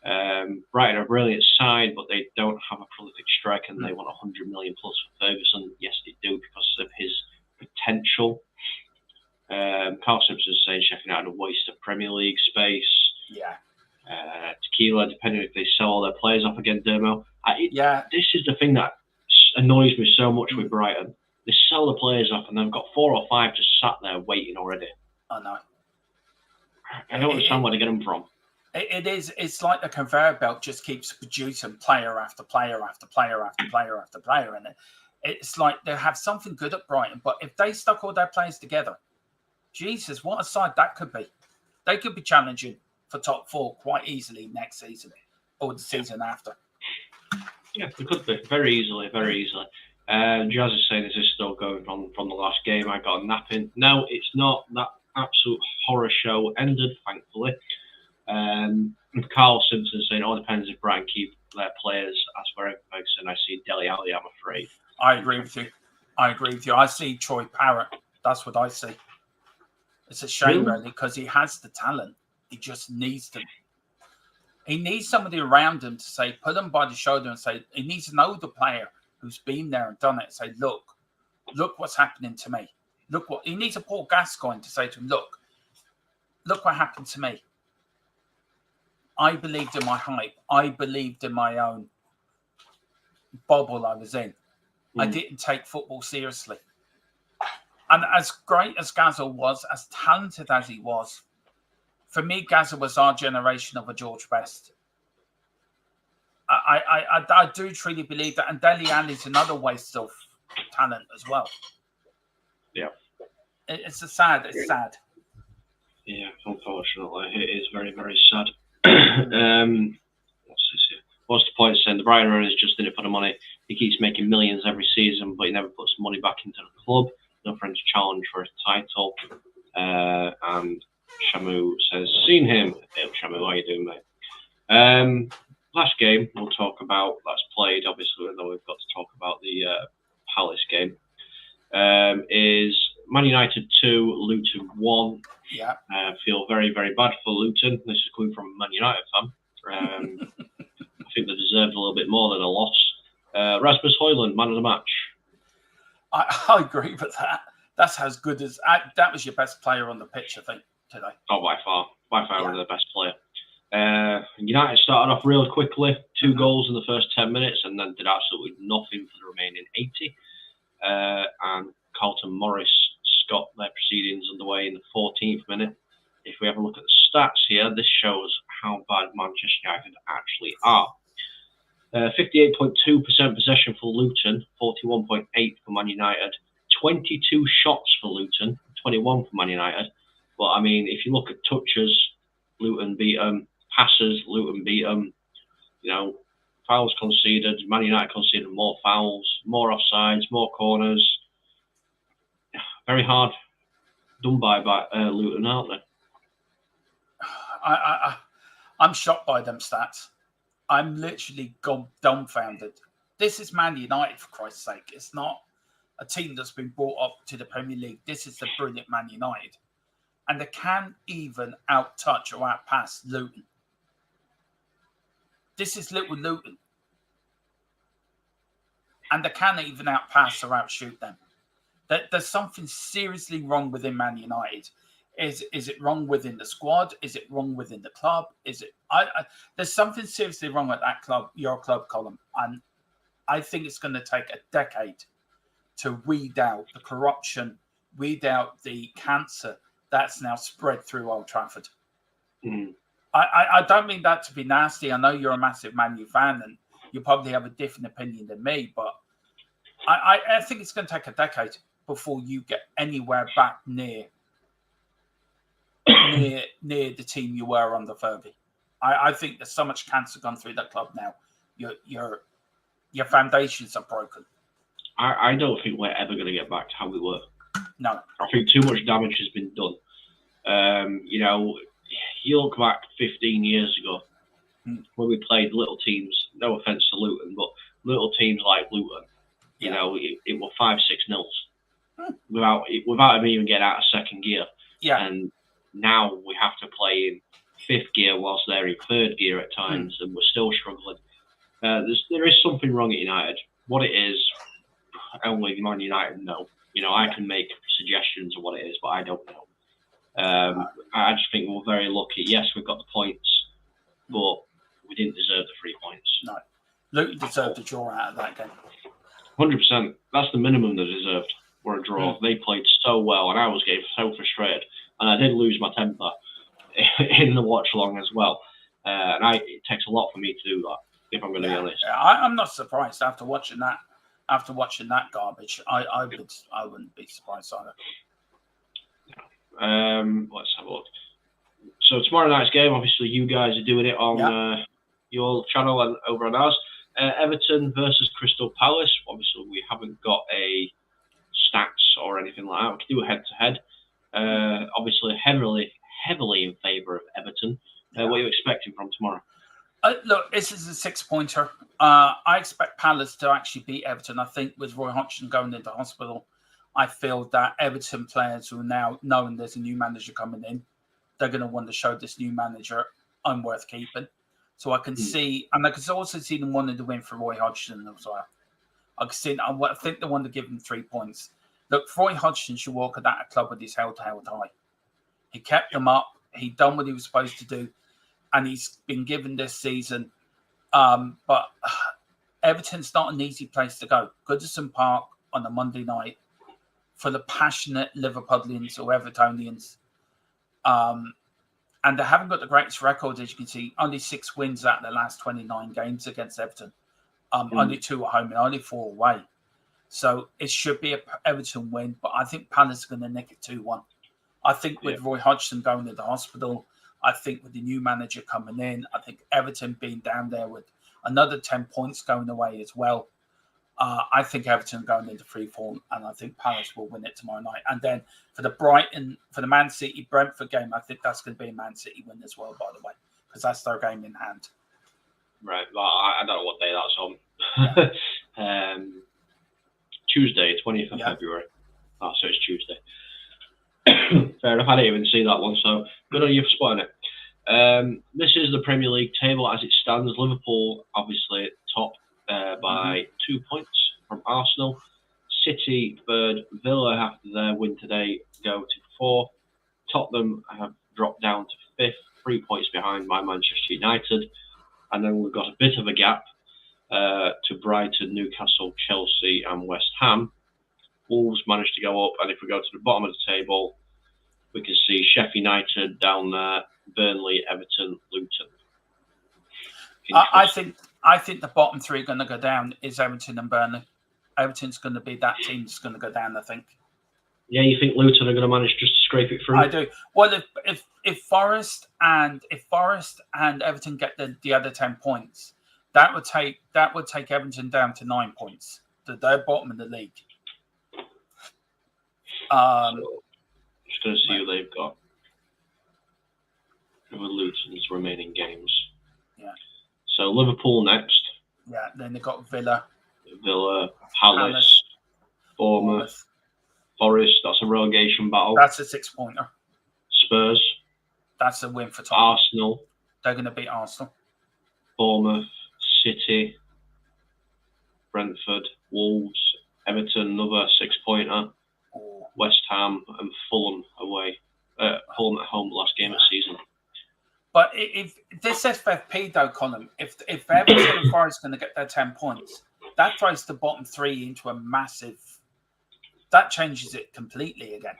Brighton are a brilliant side, but they don't have a prolific striker and they want 100 million plus for Ferguson. Yes, they do because of his potential. Carl Simpson's saying Sheffield United a waste of Premier League space. Yeah. Tequila, depending if they sell all their players off again, Dermo. This is the thing that annoys me so much with Brighton. They sell the players off and they've got 4 or 5 just sat there waiting already. I know. I don't understand where they get them from. It is. It's like the conveyor belt just keeps producing player after player after player after player after player. And it's like they have something good at Brighton, but if they stuck all their players together, Jesus, what a side that could be. They could be challenging for top 4 quite easily next season or the season after. Yeah, they could be. Very easily. Jazz is saying, is this still going from the last game? I got a napping. No, it's not. That absolute horror show ended, thankfully. And Carl Simpson saying, all depends if Brighton keep their players. As for Ferguson, I see Dele Alli, I'm afraid. I agree with you. I see Troy Parrott. That's what I see. It's a shame, really, because he has the talent. He just needs to. He needs somebody around him to say, put him by the shoulder and say, he needs an older player who's been there and done it. Say, look what's happening to me. He needs a Paul Gascoigne to say to him, look what happened to me. I believed in my hype. I believed in my own bubble I was in. I didn't take football seriously. And as great as Gazza was, as talented as he was, for me, Gazza was our generation of a George Best. I do truly believe that. And Dele Alli's another waste of talent as well. Yeah. It's sad. Yeah, unfortunately. It is very, very sad. What's this here? What's the point of saying the Brighton owner is just in it for the money? He keeps making millions every season, but he never puts money back into the club. No friends to challenge for a title. And Shamu says, seen him. Hey, Shamu, how you doing, mate? Last game we'll talk about, that's played, obviously, though we've got to talk about the Palace game, is Man United 2, Luton 1. Yeah. Feel very, very bad for Luton. This is coming from a Man United fan. I think they deserved a little bit more than a loss. Rasmus Højlund, man of the match. I agree with that. That's as good as that was your best player on the pitch, I think, today. Oh, by far one of the best player. United started off real quickly, 2 goals in the first 10 minutes, and then did absolutely nothing for the remaining 80. And Carlton Morris got their proceedings underway in the 14th minute. If we have a look at the stats here, this shows how bad Manchester United actually are. 58.2% possession for Luton, 41.8% for Man United, 22 shots for Luton, 21 for Man United. But I mean, if you look at touches, Luton beat them. Passes, Luton beat them. You know, fouls conceded. Man United conceded more fouls, more offsides, more corners. Very hard done by Luton, aren't they? I'm shocked by them stats. I'm literally dumbfounded. This is Man United, for Christ's sake. It's not a team that's been brought up to the Premier League. This is the brilliant Man United. And they can't even out-touch or out-pass Luton. This is little Luton. and they can't even outpass or outshoot them. There's something seriously wrong within Man United. Is it wrong within the squad? Is it wrong within the club? Is it? There's something seriously wrong at that club, your club, Colm, and I think it's going to take a decade to weed out the corruption, weed out the cancer that's now spread through Old Trafford. Mm. I don't mean that to be nasty. I know you're a massive Man U fan and you probably have a different opinion than me, but I think it's going to take a decade before you get anywhere back near the team you were under Fergie. I think there's so much cancer gone through that club now. Your foundations are broken. I don't think we're ever going to get back to how we were. No. I think too much damage has been done. You look back 15 years ago when we played little teams, no offence to Luton, but little teams like Luton, it were 5-6-0 without them even getting out of second gear. Yeah. And now we have to play in fifth gear whilst they're in third gear at times, and we're still struggling. There is something wrong at United. What it is, only Man United know. I can make suggestions of what it is, but I don't know. I just think we're very lucky. Yes, we've got the points, but we didn't deserve the 3 points. No. Luton deserved a draw out of that game. 100%. That's the minimum they deserved, were a draw. They played so well, and I was getting so frustrated. And I did lose my temper in the watch-along as well. It takes a lot for me to do that, if I'm going to be honest. I'm not surprised after watching that. After watching that garbage, I wouldn't be surprised either. Let's have a look. So tomorrow night's game, obviously you guys are doing it on your channel and over on ours. Everton versus Crystal Palace. Obviously we haven't got a stats or anything like that. We can do a head-to-head. Obviously heavily in favour of Everton. What are you expecting from tomorrow? Look, this is a 6-pointer. I expect Palace to actually beat Everton. I think with Roy Hodgson going into hospital, I feel that Everton players who are now knowing there's a new manager coming in, they're going to want to show this new manager I'm worth keeping. So I can see, and I can also see them wanting to win for Roy Hodgson as well. I think they want to give him 3 points. Look, Roy Hodgson should walk at that club with his head held high. He kept them up. He done what he was supposed to do, and he's been given this season. But Everton's not an easy place to go. Goodison Park on a Monday night for the passionate Liverpudlians or Evertonians. And they haven't got the greatest record, as you can see. Only 6 wins out of the last 29 games against Everton. Only 2 at home and only 4 away. So it should be an Everton win, but I think Palace are going to nick it 2-1. I think with Roy Hodgson going to the hospital, I think with the new manager coming in, I think Everton being down there with another 10 points going away as well. I think Everton going into free fall, and I think Palace will win it tomorrow night. And then for the Man City Brentford game, I think that's going to be a Man City win as well, by the way, because that's their game in hand. Right. Well, I don't know what day that's on. Tuesday, 20th of February. Oh, so it's Tuesday. Fair enough. I didn't even see that one, so good on you for spotting it. This is the Premier League table as it stands. Liverpool, obviously, top by 2 points from Arsenal. City, third. Villa, after their win today, go to 4. Tottenham have dropped down to 5th, 3 points behind my Manchester United. And then we've got a bit of a gap to Brighton, Newcastle, Chelsea, and West Ham. Wolves managed to go up, and if we go to the bottom of the table, we can see Sheffield United down there, Burnley, Everton, Luton. I think the bottom 3 going to go down is Everton and Burnley. Everton's going to be that team that's going to go down, I think. Yeah, you think Luton are going to manage just to scrape it through? I do. Well, if Forest and Everton get the other 10 points, that would take Everton down to 9 points. They're bottom of the league. Just going to see who they've got with Luton's remaining games. Yeah. So Liverpool next. Yeah. Then they've got Villa, Palace, Bournemouth, Forest. That's a relegation battle. That's a 6-pointer. Spurs. That's a win for Tottenham. Arsenal. They're going to beat Arsenal. Bournemouth, City. Brentford, Wolves, Everton, another 6-pointer, West Ham, and Fulham away. Fulham at home, last game of the season. But if this FFP though, Colm, if Everton and Forest are going to get their 10 points, that throws the bottom three into a massive. That changes it completely again.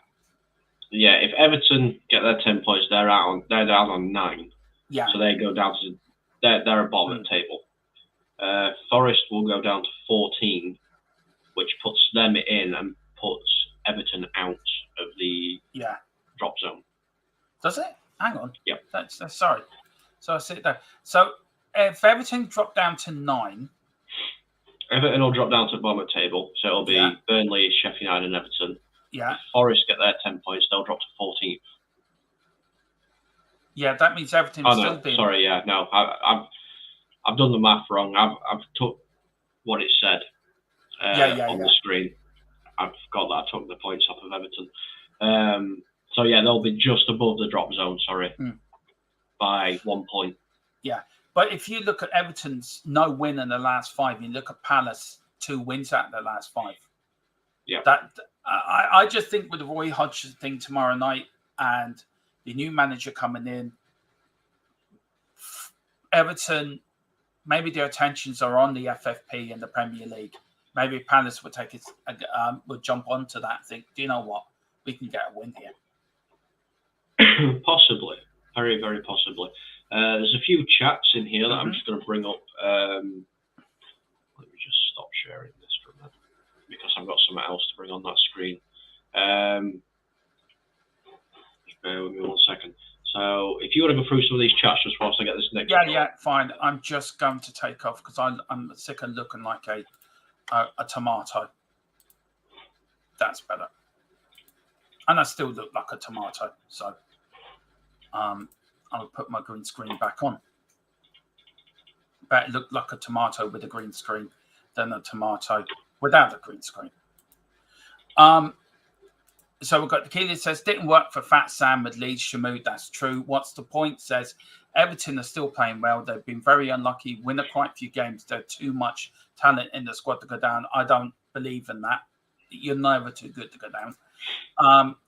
Yeah, if Everton get their 10 points, they're down on 9. Yeah. So they go down to they're at bottom of the table. Forest will go down to 14, which puts them in and puts Everton out of the drop zone. Does it? Hang on. Yep. That's sorry. So I see it there. So if Everton drop down to 9. Everton will drop down to the bottom of the table. So it'll be Burnley, Sheffield United, and Everton. Yeah. If Forest get their 10 points, they'll drop to 14th. Yeah, that means Everton still being. Sorry, yeah, no, I've done the math wrong. I've took what it said on the screen. I've got that. I took the points off of Everton. So yeah, they'll be just above the drop zone. Sorry, by 1 point. Yeah, but if you look at Everton's no win in the last 5, you look at Palace 2 wins out of the last 5. Yeah, that I just think with the Roy Hodgson thing tomorrow night and the new manager coming in, Everton, maybe their attentions are on the FFP and the Premier League. Maybe Palace would take it, would jump onto that and think, do you know what? We can get a win here. Possibly. Very, very possibly. There's a few chats in here that I'm just going to bring up. Let me just stop sharing this for a minute because I've got something else to bring on that screen. Just bear with me 1 second. So if you want to go through some of these chats just whilst I get this next one. Yeah, fine. I'm just going to take off because I'm sick of looking like a tomato. That's better. And I still look like a tomato. So I'll put my green screen back on. Better look like a tomato with a green screen than a tomato without a green screen. So we've got the key that says, didn't work for Fat Sam with Leeds. Shamood, that's true. What's the point? Says, Everton are still playing well. They've been very unlucky, win quite a few games. There's too much talent in the squad to go down. I don't believe in that. You're never too good to go down.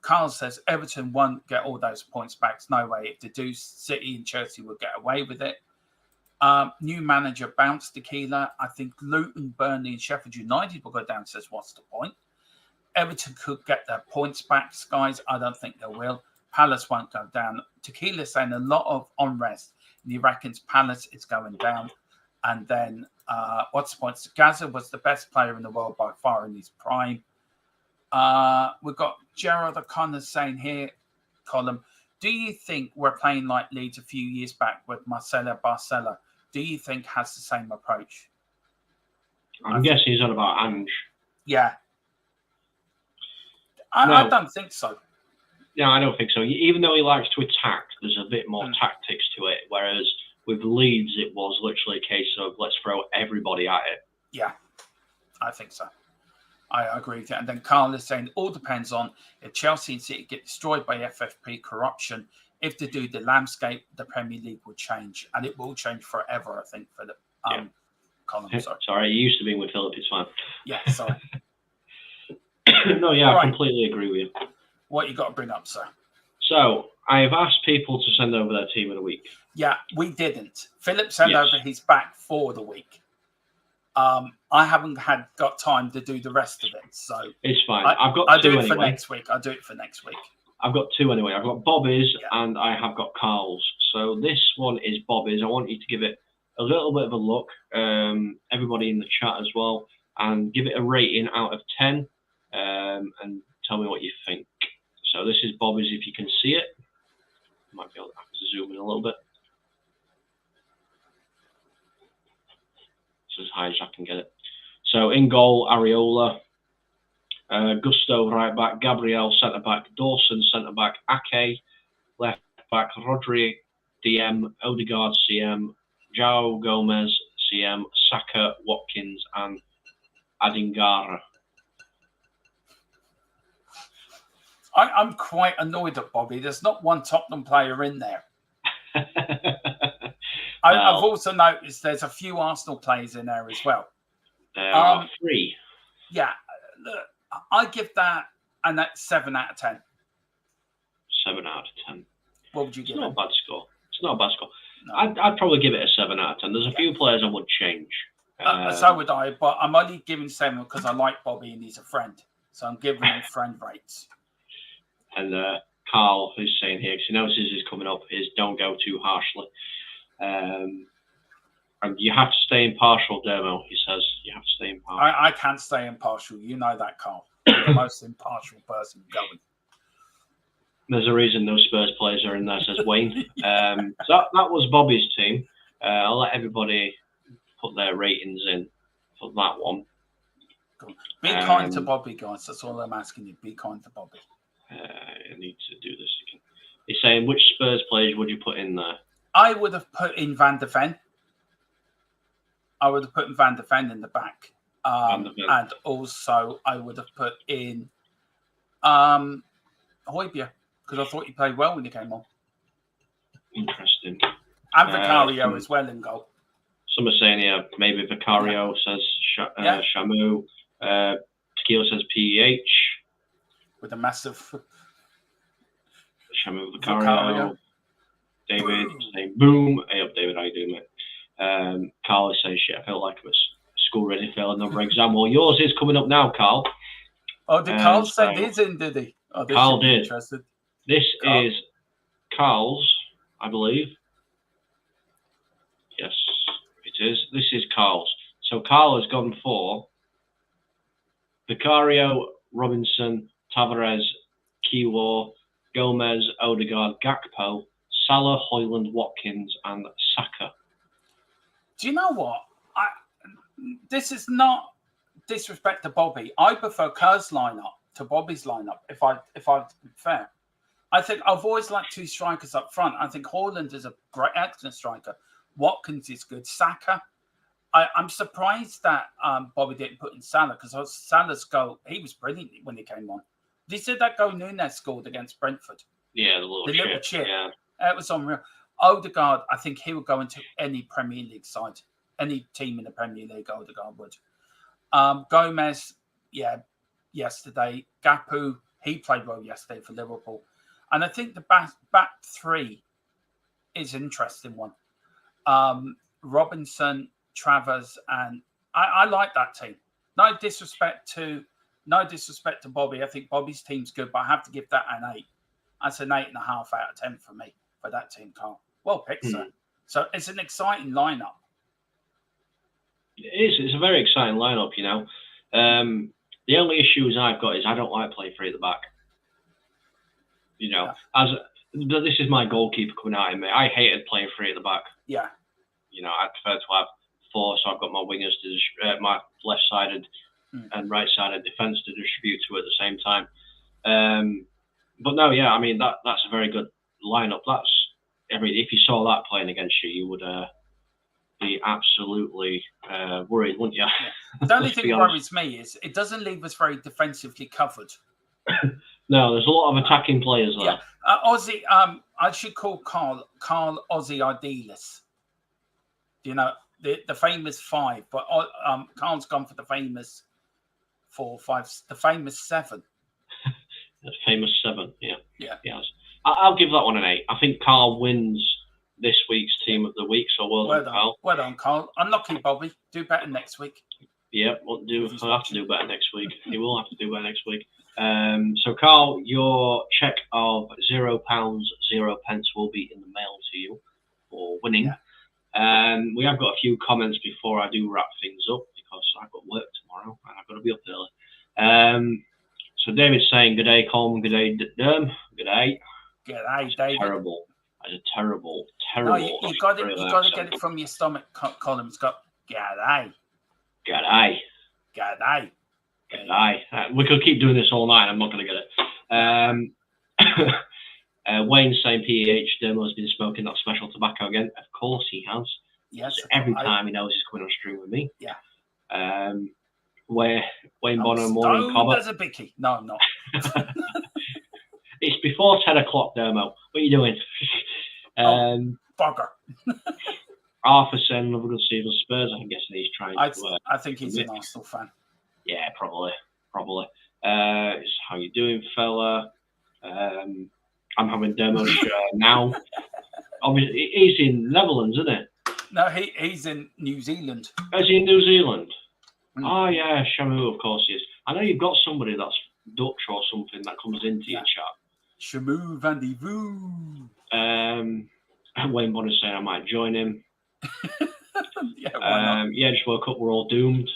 Carl says, Everton won't get all those points back. There's no way. If they do, City and Chelsea will get away with it. New manager Bounce Tequila. I think Luton, Burnley and Sheffield United will go down. Says, what's the point? Everton could get their points back, guys. I don't think they will. Palace won't go down. Tequila saying a lot of unrest. And he reckons Palace is going down. And then, what's the point? Gaza was the best player in the world by far in his prime. We've got Gerard O'Connor saying here, Colm, do you think we're playing like Leeds a few years back with Marcelo Barcela? Do you think has the same approach? I'm guessing he's on about Ange. Yeah. I don't think so. No, I don't think so. Even though he likes to attack, there's a bit more tactics to it. Whereas with Leeds, it was literally a case of let's throw everybody at it. Yeah, I think so. I agree with that. And then Carl is saying it all depends on if Chelsea and City get destroyed by FFP corruption. If they do, the landscape, the Premier League will change. And it will change forever, I think, for the Colm. Sorry, you used to be with Philip, it's fine. Yeah, sorry. No, yeah, I completely agree with you. What you got to bring up, sir? So, I have asked people to send over their team of the week. Yeah, we didn't. Philip sent over his back for the week. I haven't got time to do the rest of it, so it's fine. I've got two anyway. For next week. I'll do it for next week. I've got 2 anyway. I've got Bobby's and I have got Carl's. So this one is Bobby's. I want you to give it a little bit of a look. Everybody in the chat as well, and give it a rating out of 10. And tell me what you think. So this is Bobby's. If you can see it, I might be able to zoom in a little bit. It's as high as I can get it. So in goal, Areola, Gusto right back, Gabriel centre back, Dawson centre back, Ake left back, Rodri DM, Odegaard CM, João Gomez CM, Saka, Watkins, and Adingara. I'm quite annoyed at Bobby. There's not one Tottenham player in there. I've also noticed there's a few Arsenal players in there as well. There are 3. Yeah, look, I give that a 7 out of 10. 7 out of 10. What would you give it? It's not a bad score. It's not a bad score. No. I'd probably give it a 7 out of 10. There's a few players I would change. So would I, but I'm only giving 7 because I like Bobby and he's a friend. So I'm giving him friend rates. And Carl, who's saying here, because he notices is coming up, is don't go too harshly. And you have to stay impartial, Dermo, he says. You have to stay impartial. I can't stay impartial. You know that, Carl. You're the most impartial person going. There's a reason those Spurs players are in there, says Wayne. So that was Bobby's team. I'll let everybody put their ratings in for that one. Cool. Be kind to Bobby, guys. That's all I'm asking you. Be kind to Bobby. I need to do this again. He's saying, which Spurs players would you put in there? I would have put in Van der Ven. I would have put in Van der Ven in the back. And also I would have put in Højbjerg, because I thought he played well when he came on. Interesting. And Vicario as well in goal. Some are saying, yeah, maybe Vicario, says Shamu. Tequila says PEH. With a massive... Shamu Vicario. David saying, boom. Hey up, David, how you doing, mate? Carl is saying, shit, I felt like I was school ready to fail another exam. Well, yours is coming up now, Carl. Oh, did Carl send his in, did he? Oh, Carl did. This is Carl's, I believe. Yes, it is. This is Carl's. So Carl has gone for Vicario, Robinson, Tavares, Kiwior, Gomez, Odegaard, Gakpo, Salah, Højlund, Watkins, and Saka. Do you know what? This is not disrespect to Bobby. I prefer Kerr's lineup to Bobby's lineup. If I to be fair, I think I've always liked 2 strikers up front. I think Højlund is a great, excellent striker. Watkins is good. Saka, I'm surprised that Bobby didn't put in Salah, because Salah's goal, he was brilliant when he came on. Did you see that goal Núñez scored against Brentford? Yeah, the little chip. Yeah. It was unreal. Odegaard, I think he would go into any Premier League side. Any team in the Premier League, Odegaard would. Gomez, yesterday. Gapu, he played well yesterday for Liverpool. And I think the back 3 is an interesting one. Robinson, Travers, and I like that team. No disrespect to Bobby. I think Bobby's team's good, but I have to give that an 8. That's an 8.5 out of 10 for me for that team, Carl. Well picked, sir. So it's an exciting lineup. It is. It's a very exciting lineup, you know. The only issues I've got is I don't like playing 3 at the back. You know, this is my goalkeeper coming out in me. I hated playing 3 at the back. Yeah. You know, I prefer to have 4, so I've got my wingers to my left-sided and right-sided defence to distribute to at the same time. But no, yeah, I mean that's a very good lineup. If you saw that playing against you, you would be absolutely worried, wouldn't you? Yeah. The only thing that worries me is it doesn't leave us very defensively covered. No, there's a lot of attacking players there. Yeah. Aussie, I should call Carl Aussie Idealist. You know, the famous 5, but Carl's gone for the famous 4, 5, the famous 7. The famous 7, yeah. Yeah. Yes. I'll give that one an 8. I think Carl wins this week's Team of the Week, so well done, Carl. Well done, Carl. Unlucky, Bobby. Do better next week. Yeah, I'll have to do better next week. He will have to do better next week. So, Carl, your cheque of £0, 0 pence will be in the mail to you for winning. Yeah. We have got a few comments before I do wrap things up, because I've got work tomorrow and I've got to be up early. So David's saying, good day, Colm, good day, Derm. Good day. Good day, David. Terrible. That's a terrible. No, you got to get it from your stomach, Colm. It's got, good day. Good day. Good day. Good day. We could keep doing this all night. I'm not going to get it. Wayne's saying PEH, Dermo has been smoking that special tobacco again. Of course he has. Yes. So every time he knows he's coming on stream with me. Yeah. Wayne Bonner, Maureen Cobbett. There's a bicky. No, I'm not. It's before 10 o'clock, Dermo. What are you doing? Bugger. Arthur saying another good season Spurs. I'm guessing he's trying to. I think he's an Arsenal fan. Yeah, probably. How you doing, fella? I'm having demos now. Obviously, he's in Netherlands, isn't it? No, he's in New Zealand. Is he in New Zealand? Oh, yeah, Shamu, of course he is. I know you've got somebody that's Dutch or something that comes into your chat. Shamu Van de Voo. Wayne Bonner saying I might join him. Why not? Just woke up, we're all doomed.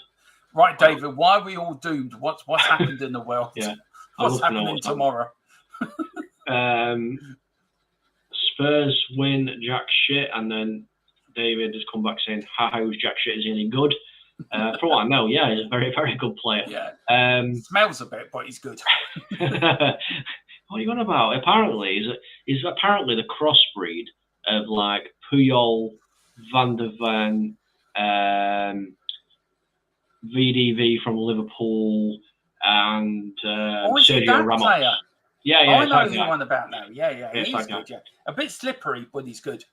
Right, David, why are we all doomed? What's happened in the world? Yeah. What's happening tomorrow? Spurs win, Jack shit, and then David has come back saying, who's Jack shit? Is he any good? From what I know, yeah, he's a very, very good player. Yeah. Smells a bit, but he's good. What are you on about? Apparently, he's apparently the crossbreed of like Puyol, Van der Ven, VDV from Liverpool, and Sergio Ramos. Player? Yeah, I know who you're on about now. Yeah, he's good. Guy. Yeah, a bit slippery, but he's good.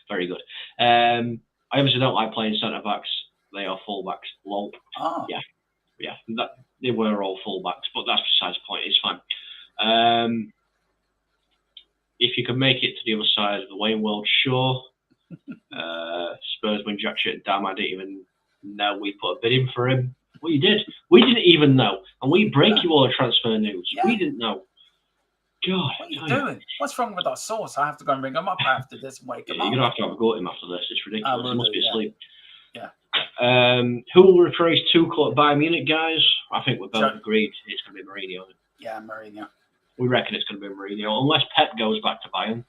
Very good. I obviously don't like playing centre backs. They are full backs. Lol. Oh. Yeah. They were all full backs, but that's besides the point. It's fine. If you can make it to the other side of the Wayne world, sure. Spurs win Jack shit. Damn, I didn't even know we put a bid in for him. Well, you did. We didn't even know, and we break you all the transfer news. Yeah. We didn't know. God, what are you doing? What's wrong with our source? I have to go and ring him up after this and wake him up. You're gonna have to go at him after this. It's ridiculous. He must be asleep. Yeah. Who will replace Tuchel at Bayern Munich, guys? I think we're both agreed it's going to be Mourinho. Yeah, Mourinho. We reckon it's going to be Mourinho, unless Pep goes back to Bayern.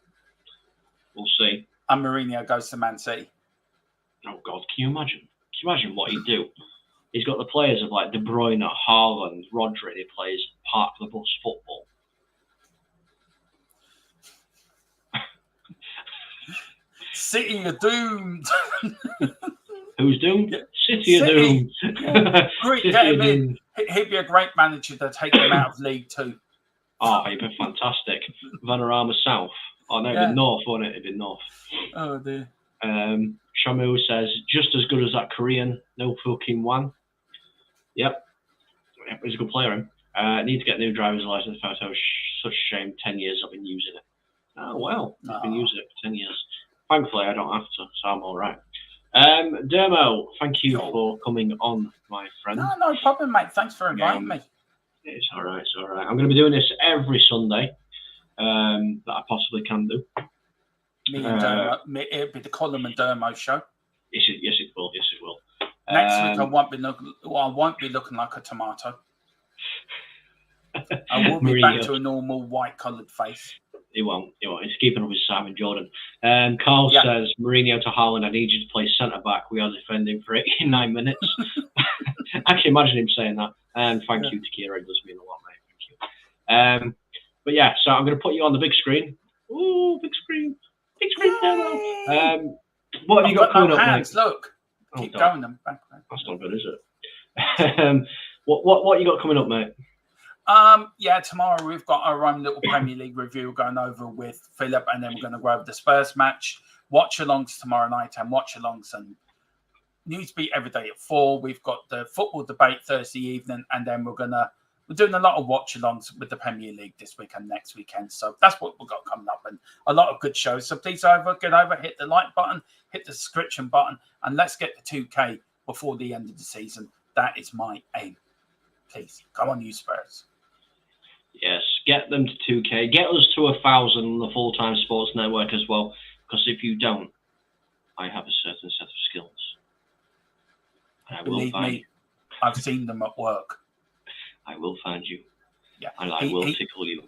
We'll see. And Mourinho goes to Man City. Oh God, can you imagine? Can you imagine what he'd do? He's got the players of like De Bruyne, Haaland, Rodri. He plays park the bus football. City are doomed. Who's doomed? City are doomed. Yeah. Great, get him in. He'd be a great manager to take them out of League Two. Oh, he'd be fantastic. Vanarama South. Oh no, it'd be North, wouldn't it? It'd be North. Oh dear. Shamu says, just as good as that Korean, no fucking one. Yep, he's a good player. Him. Need to get a new driver's license. Photo. Such a shame. 10 years I've been using it. Oh well, I've been using it for 10 years. Thankfully, I don't have to, so I'm all right. Dermo, thank you for coming on, my friend. No problem, mate. Thanks for inviting me. It's all right. It's all right. I'm going to be doing this every Sunday that I possibly can do. Me and Dermo, it'll be the Colm and Dermo show. Yes, it will. Yes, it will. Next week, I won't be looking like a tomato. I will be back to a normal white-coloured face. He won't. He's keeping up with Simon Jordan. Carl says, Mourinho to Haaland, I need you to play centre-back. We are defending for 89 minutes. I can imagine him saying that. And thank you to Kira. It does mean a lot, mate. Thank you. But yeah, so I'm going to put you on the big screen. Ooh, big screen. Big screen demo. What have you got coming up, mate? Look. Keep going. That's not good, is it? What you got coming up, mate? Tomorrow we've got our own little Premier League review going over with Philip, and then we're going to go over the Spurs match. Watch-alongs tomorrow night and watch-alongs and Newsbeat every day at 4. We've got the football debate Thursday evening, and then we're doing a lot of watch-alongs with the Premier League this week and next weekend. So that's what we've got coming up, and a lot of good shows. So please get over, hit the like button, hit the subscription button, and let's get to 2K before the end of the season. That is my aim. Please, come on, you Spurs. Yes, get them to 2K. Get us to 1,000 on the full-time sports network as well, because if you don't, I have a certain set of skills. Believe me, I've seen them at work. I will find you. Yeah, and I will tickle you.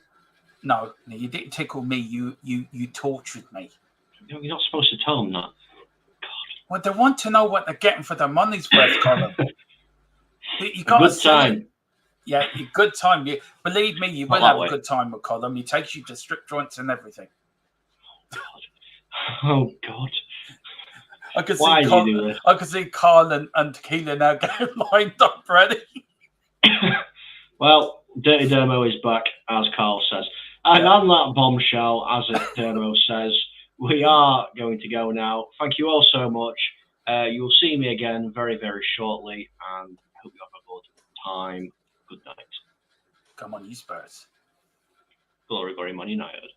No, you didn't tickle me. You tortured me. You're not supposed to tell them that. God. Well, they want to know what they're getting for their money's worth, Colm. You got good time. Yeah, good time. Believe me, you will have a good time with Colm. He takes you to strip joints and everything. Oh God. I can see Carl and Tequila now getting lined up ready. Well, Dirty Dermo is back, as Carl says. And on that bombshell, as Dermo says, we are going to go now. Thank you all so much. You'll see me again very, very shortly, and I hope you have a good time. Good night. Come on, you Spurs. Glory, glory, Man United.